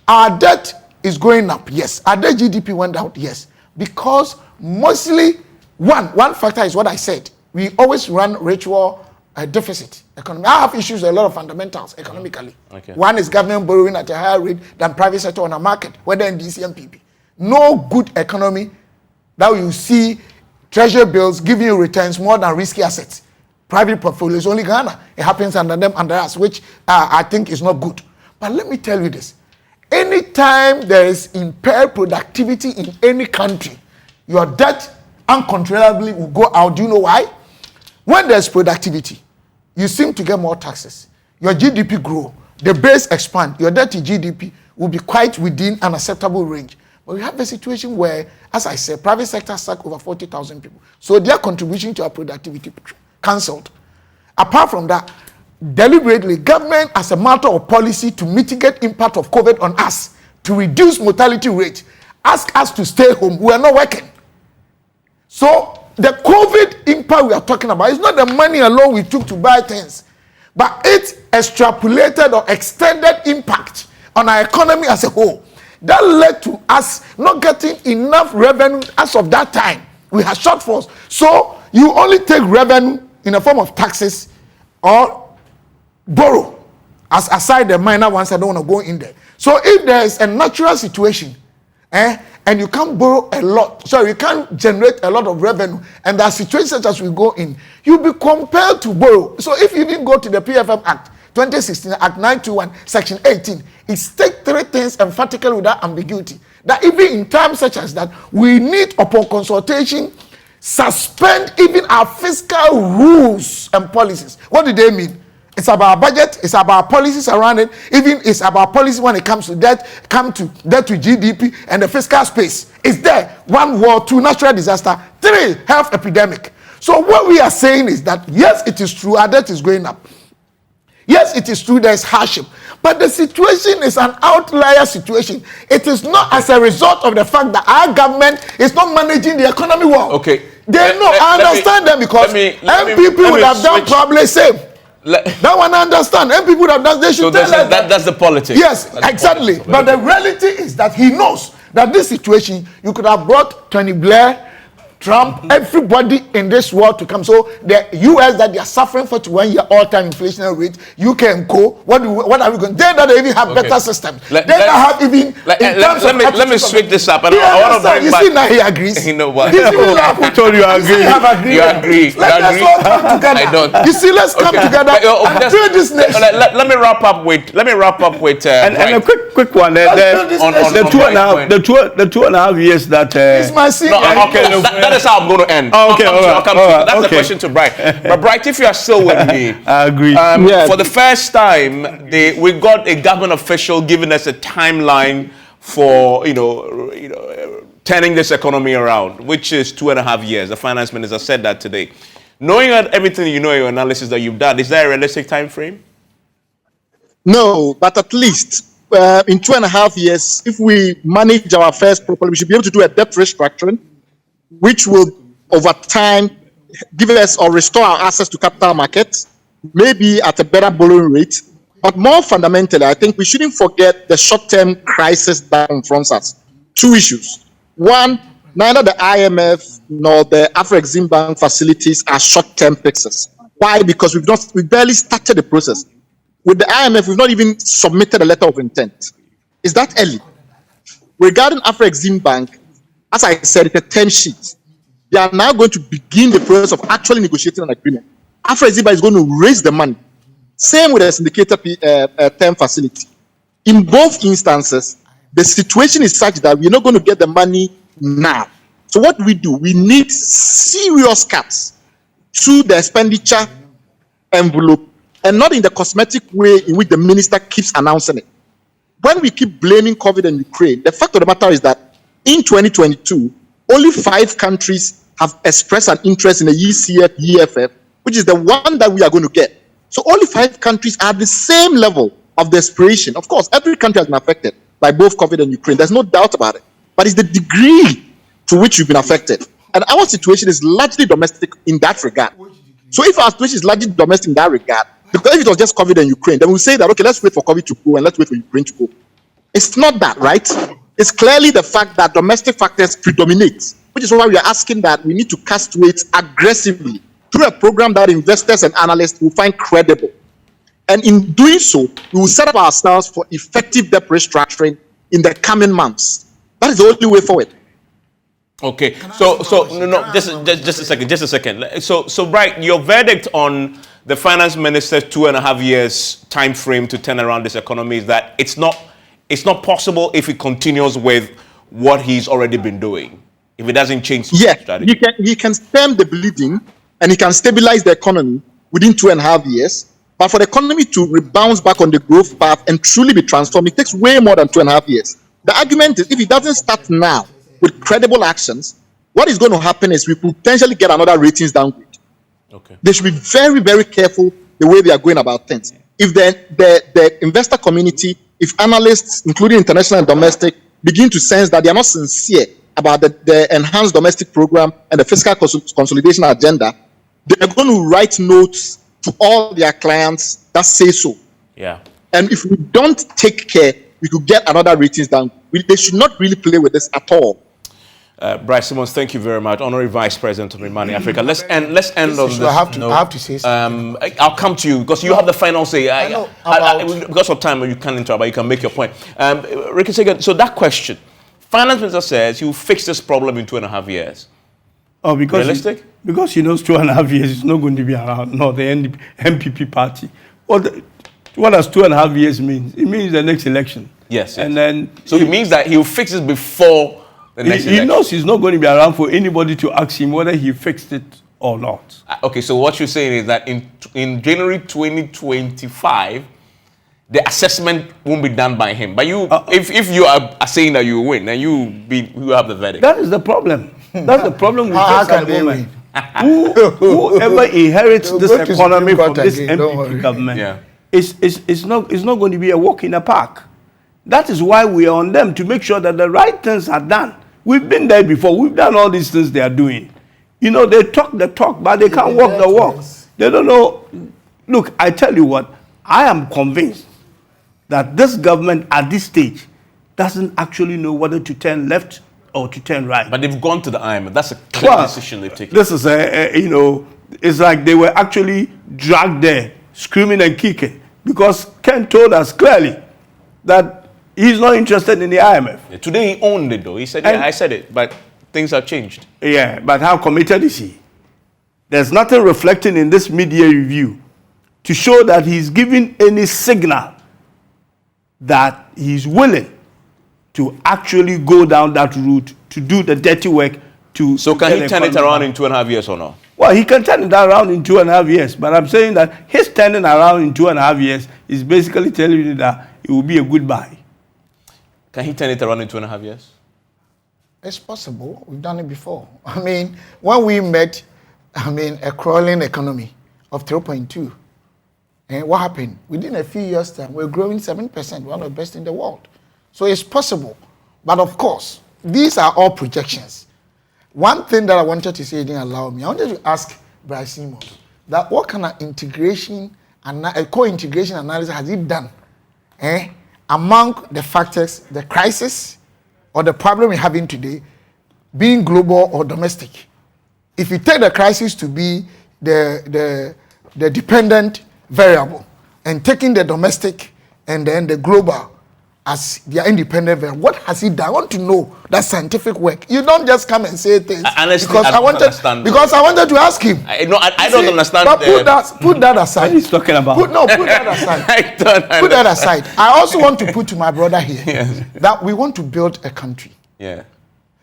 Speaker 2: Our debt is going up. Yes. Our debt GDP went down. Yes. Because mostly, one factor is what I said. We always run ritual deficit economy. I have issues with a lot of fundamentals economically. Okay. One is government borrowing at a higher rate than private sector on a market, whether in DC and PP. No good economy that you see treasury bills giving you returns more than risky assets. Private portfolios, only Ghana. It happens under them, under us, which I think is not good. But let me tell you this. Anytime there is impaired productivity in any country, your debt uncontrollably will go out. Do you know why? When there's productivity, you seem to get more taxes. Your GDP grow. The base expand. Your debt to GDP will be quite within an acceptable range. But we have a situation where, as I said, private sector sacked over 40,000 people. So their contribution to our productivity cancelled. Apart from that, deliberately, government as a matter of policy to mitigate impact of COVID on us, to reduce mortality rate, ask us to stay home. We are not working. So the COVID impact we are talking about is not the money alone we took to buy things, but it's extrapolated or extended impact on our economy as a whole. That led to us not getting enough revenue as of that time. We had shortfalls. So you only take revenue in the form of taxes or borrow, as aside the minor ones. I don't want to go in there. So if there is a natural situation, and you can't borrow a lot, so you can't generate a lot of revenue, and there are situations such as we go in, you'll be compelled to borrow. So if you even go to the PFM Act 2016, Act 921, Section 18, it states three things emphatically without ambiguity, that even in times such as that, we need, upon consultation, suspend even our fiscal rules and policies. What do they mean? It's about budget, it's about policies around it, even it's about policy when it comes to debt, to GDP and the fiscal space. It's there. 1, war, 2, natural disaster, 3, health epidemic. So what we are saying is that, yes, it is true, our debt is going up. Yes, it is true there's hardship, but the situation is an outlier situation. It is not as a result of the fact that our government is not managing the economy well.
Speaker 1: Okay.
Speaker 2: I understand them because MPP would have done probably same. That one I understand. MPP would have done. They should tell us
Speaker 1: that's the politics.
Speaker 2: Yes, exactly. But the reality is that he knows that this situation, you could have brought Tony Blair, Trump, everybody in this world to come. So the US that they are suffering for 1 year all-time inflationary rate, UK and Co. What are we going? They don't even have better systems. They don't have even.
Speaker 1: Let me switch this up. And I want to bring back.
Speaker 2: You see now he agrees.
Speaker 1: You know what?
Speaker 3: Who told you I agree?
Speaker 1: You agree.
Speaker 2: Let's all come together.
Speaker 1: I don't.
Speaker 2: You see, let's come together and build this nation.
Speaker 1: Let me wrap up with.
Speaker 3: And a quick one. The 2.5 years that.
Speaker 2: It's my
Speaker 1: secret. That is how I'm going to end.
Speaker 3: Okay,
Speaker 1: I'll come to you. That's the question to Bright. But Bright, if you are still with me,
Speaker 3: I agree.
Speaker 1: For the first time, we got a government official giving us a timeline for turning this economy around, which is 2.5 years. The finance minister said that today. Knowing everything you know, your analysis that you've done, is there a realistic time frame?
Speaker 4: No, but at least in 2.5 years, if we manage our affairs properly, we should be able to do a debt restructuring, which will, over time, give us or restore our access to capital markets, maybe at a better borrowing rate. But more fundamentally, I think we shouldn't forget the short-term crisis that confronts us. Two issues. One, neither the IMF nor the Afro-Exim Bank facilities are short-term fixes. Why? Because we barely started the process. With the IMF, we've not even submitted a letter of intent. Is that early? Regarding Afro-Exim Bank, as I said, it's a term sheet. They are now going to begin the process of actually negotiating an agreement. Afro-Exim Bank is going to raise the money. Same with the syndicated term facility. In both instances, the situation is such that we're not going to get the money now. So what do? We need serious cuts to the expenditure envelope, and not in the cosmetic way in which the minister keeps announcing it. When we keep blaming COVID and Ukraine, the fact of the matter is that in 2022, only 5 countries have expressed an interest in the ECF, which is the one that we are going to get. So only 5 countries are at the same level of desperation. Of course, every country has been affected by both COVID and Ukraine. There's no doubt about it. But it's the degree to which you've been affected. And our situation is largely domestic in that regard. So if our situation is largely domestic in that regard, because if it was just COVID and Ukraine, then we'll say that, okay, let's wait for COVID to go and let's wait for Ukraine to go. It's not that, right? It's clearly the fact that domestic factors predominate, which is why we are asking that we need to cast weight aggressively through a program that investors and analysts will find credible. And in doing so, we will set up ourselves for effective debt restructuring in the coming months. That is the only way forward.
Speaker 1: Okay, just a second. So right, your verdict on the finance minister's 2.5 years time frame to turn around this economy is that it's not possible if he continues with what he's already been doing. If it doesn't change strategy.
Speaker 4: He can stem the bleeding and he can stabilize the economy within 2.5 years. But for the economy to rebound back on the growth path and truly be transformed, it takes way more than 2.5 years. The argument is if it doesn't start now with credible actions, what is going to happen is we potentially get another ratings downgrade.
Speaker 1: Okay.
Speaker 4: They should be very, very careful the way they are going about things. If the investor community, if analysts, including international and domestic, begin to sense that they are not sincere about the enhanced domestic program and the fiscal consolidation agenda, they are going to write notes to all their clients that say so.
Speaker 1: Yeah.
Speaker 4: And if we don't take care, we could get another ratings down. They should not really play with this at all.
Speaker 1: Bryce Simmons, thank you very much. Honorary Vice President of Remani Africa. Let's end on this.
Speaker 2: I have to say something.
Speaker 1: I'll come to you because you have the final say. Because of time, you can't interrupt, but you can make your point. Ricky Sagan, so that question, Finance Minister says you fix this problem in 2.5 years.
Speaker 3: Oh, because
Speaker 1: realistic?
Speaker 3: Because he knows 2.5 years is not going to be around. No, the MPP party. What does 2.5 years mean? It means the next election.
Speaker 1: Yes.
Speaker 3: And then
Speaker 1: so it means that he'll fix it before the next election.
Speaker 3: He knows he's not going to be around for anybody to ask him whether he fixed it or not.
Speaker 1: Okay, so what you're saying is that in January 2025, the assessment won't be done by him. But you, if you are saying that you win, then you have the verdict.
Speaker 3: That is the problem. That's the problem with this at the moment. Whoever inherits this economy from this MPP government, it's not going to be a walk in the park. That is why we are on them, to make sure that the right things are done. We've been there before. We've done all these things they are doing. You know, they talk the talk, but they can't walk the walk. They don't know. Look, I tell you what, I am convinced that this government at this stage doesn't actually know whether to turn left or to turn right.
Speaker 1: But they've gone to the IMF. That's a clear decision they've taken.
Speaker 3: This is you know, it's like they were actually dragged there, screaming and kicking, because Ken told us clearly that he's not interested in the IMF.
Speaker 1: Yeah, today he owned it though. He said, yeah, I said it, but things have changed.
Speaker 3: Yeah, but how committed is he? There's nothing reflecting in this media review to show that he's giving any signal that he's willing to actually go down that route, to do the dirty work.
Speaker 1: So can he turn it around in 2.5 years or not?
Speaker 3: Well, he can turn it around in 2.5 years, but I'm saying that his turning around in 2.5 years is basically telling you that it will be a goodbye.
Speaker 1: Can he turn it around in 2.5 years?
Speaker 2: It's possible. We've done it before. I mean, when we met, a crawling economy of 3.2. And what happened? Within a few years' time, we're growing 7%, one of the best in the world. So it's possible. But of course, these are all projections. One thing that I wanted to say didn't allow me. I wanted to ask Bryce Simon that what kind of integration and co-integration analysis has he done among the factors, the crisis or the problem we're having today, being global or domestic? If you take the crisis to be the dependent variable and taking the domestic and then the global as their independent variable, what has he done? I want to know that scientific work. You don't just come and say things.
Speaker 1: Honestly,
Speaker 2: because I wanted to ask him.
Speaker 1: I don't understand.
Speaker 2: But put that aside.
Speaker 3: What he's talking about?
Speaker 2: Put that aside. Put that aside. I also want to put to my brother here that we want to build a country.
Speaker 1: Yeah.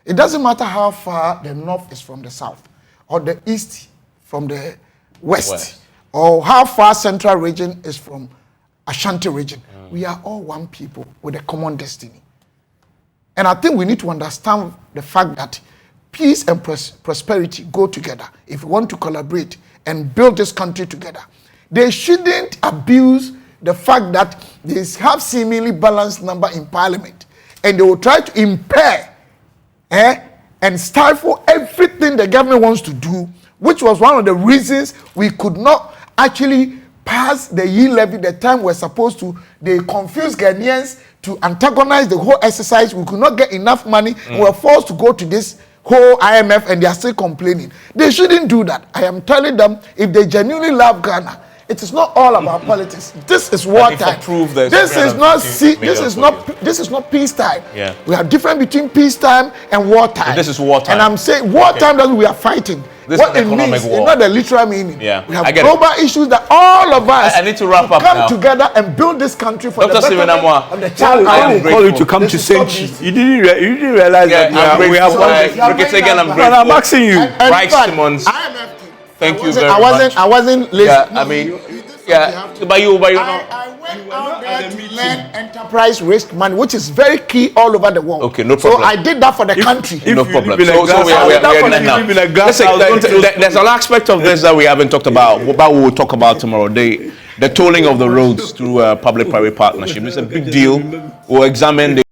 Speaker 2: It doesn't matter how far the north is from the south, or the east from the west. Or how far central region is from Ashanti region. We are all one people with a common destiny. And I think we need to understand the fact that peace and prosperity go together. If we want to collaborate and build this country together, they shouldn't abuse the fact that they have seemingly balanced number in parliament, and they will try to impair and stifle everything the government wants to do, which was one of the reasons we could not actually pass the yield levy the time we're supposed to. They confused Ghanaians to antagonize the whole exercise. We could not get enough money. We were forced to go to this whole IMF, and they are still complaining. They shouldn't do that. I am telling them, if they genuinely love Ghana, it is not all about politics. This is wartime. This is not peacetime.
Speaker 1: Yeah.
Speaker 2: We are different between peacetime and wartime.
Speaker 1: And this is wartime.
Speaker 2: And I'm saying wartime that we are fighting.
Speaker 1: This
Speaker 2: what
Speaker 1: is
Speaker 2: it means
Speaker 1: war.
Speaker 2: is not the literal meaning.
Speaker 1: Yeah.
Speaker 2: We have global issues that all of us
Speaker 1: I need to wrap up
Speaker 2: come
Speaker 1: now.
Speaker 2: together and build this country for
Speaker 1: Dr.
Speaker 2: the betterment of the child.
Speaker 3: I will call you to come to Senchi. You didn't realize that we have one. I'm asking you.
Speaker 1: Bryce Simmons. Thank you very much.
Speaker 2: I wasn't listening.
Speaker 1: Yeah, I mean, but you know.
Speaker 2: I went out there to learn enterprise risk management, which is very key all over the world.
Speaker 1: Okay, no problem.
Speaker 2: So I did that for the country.
Speaker 1: No problem. So we are now. Listen, there's an aspect of this that we haven't talked about, but we will talk about tomorrow. The tolling of the roads through a public-private partnership. It's a big deal. We'll examine the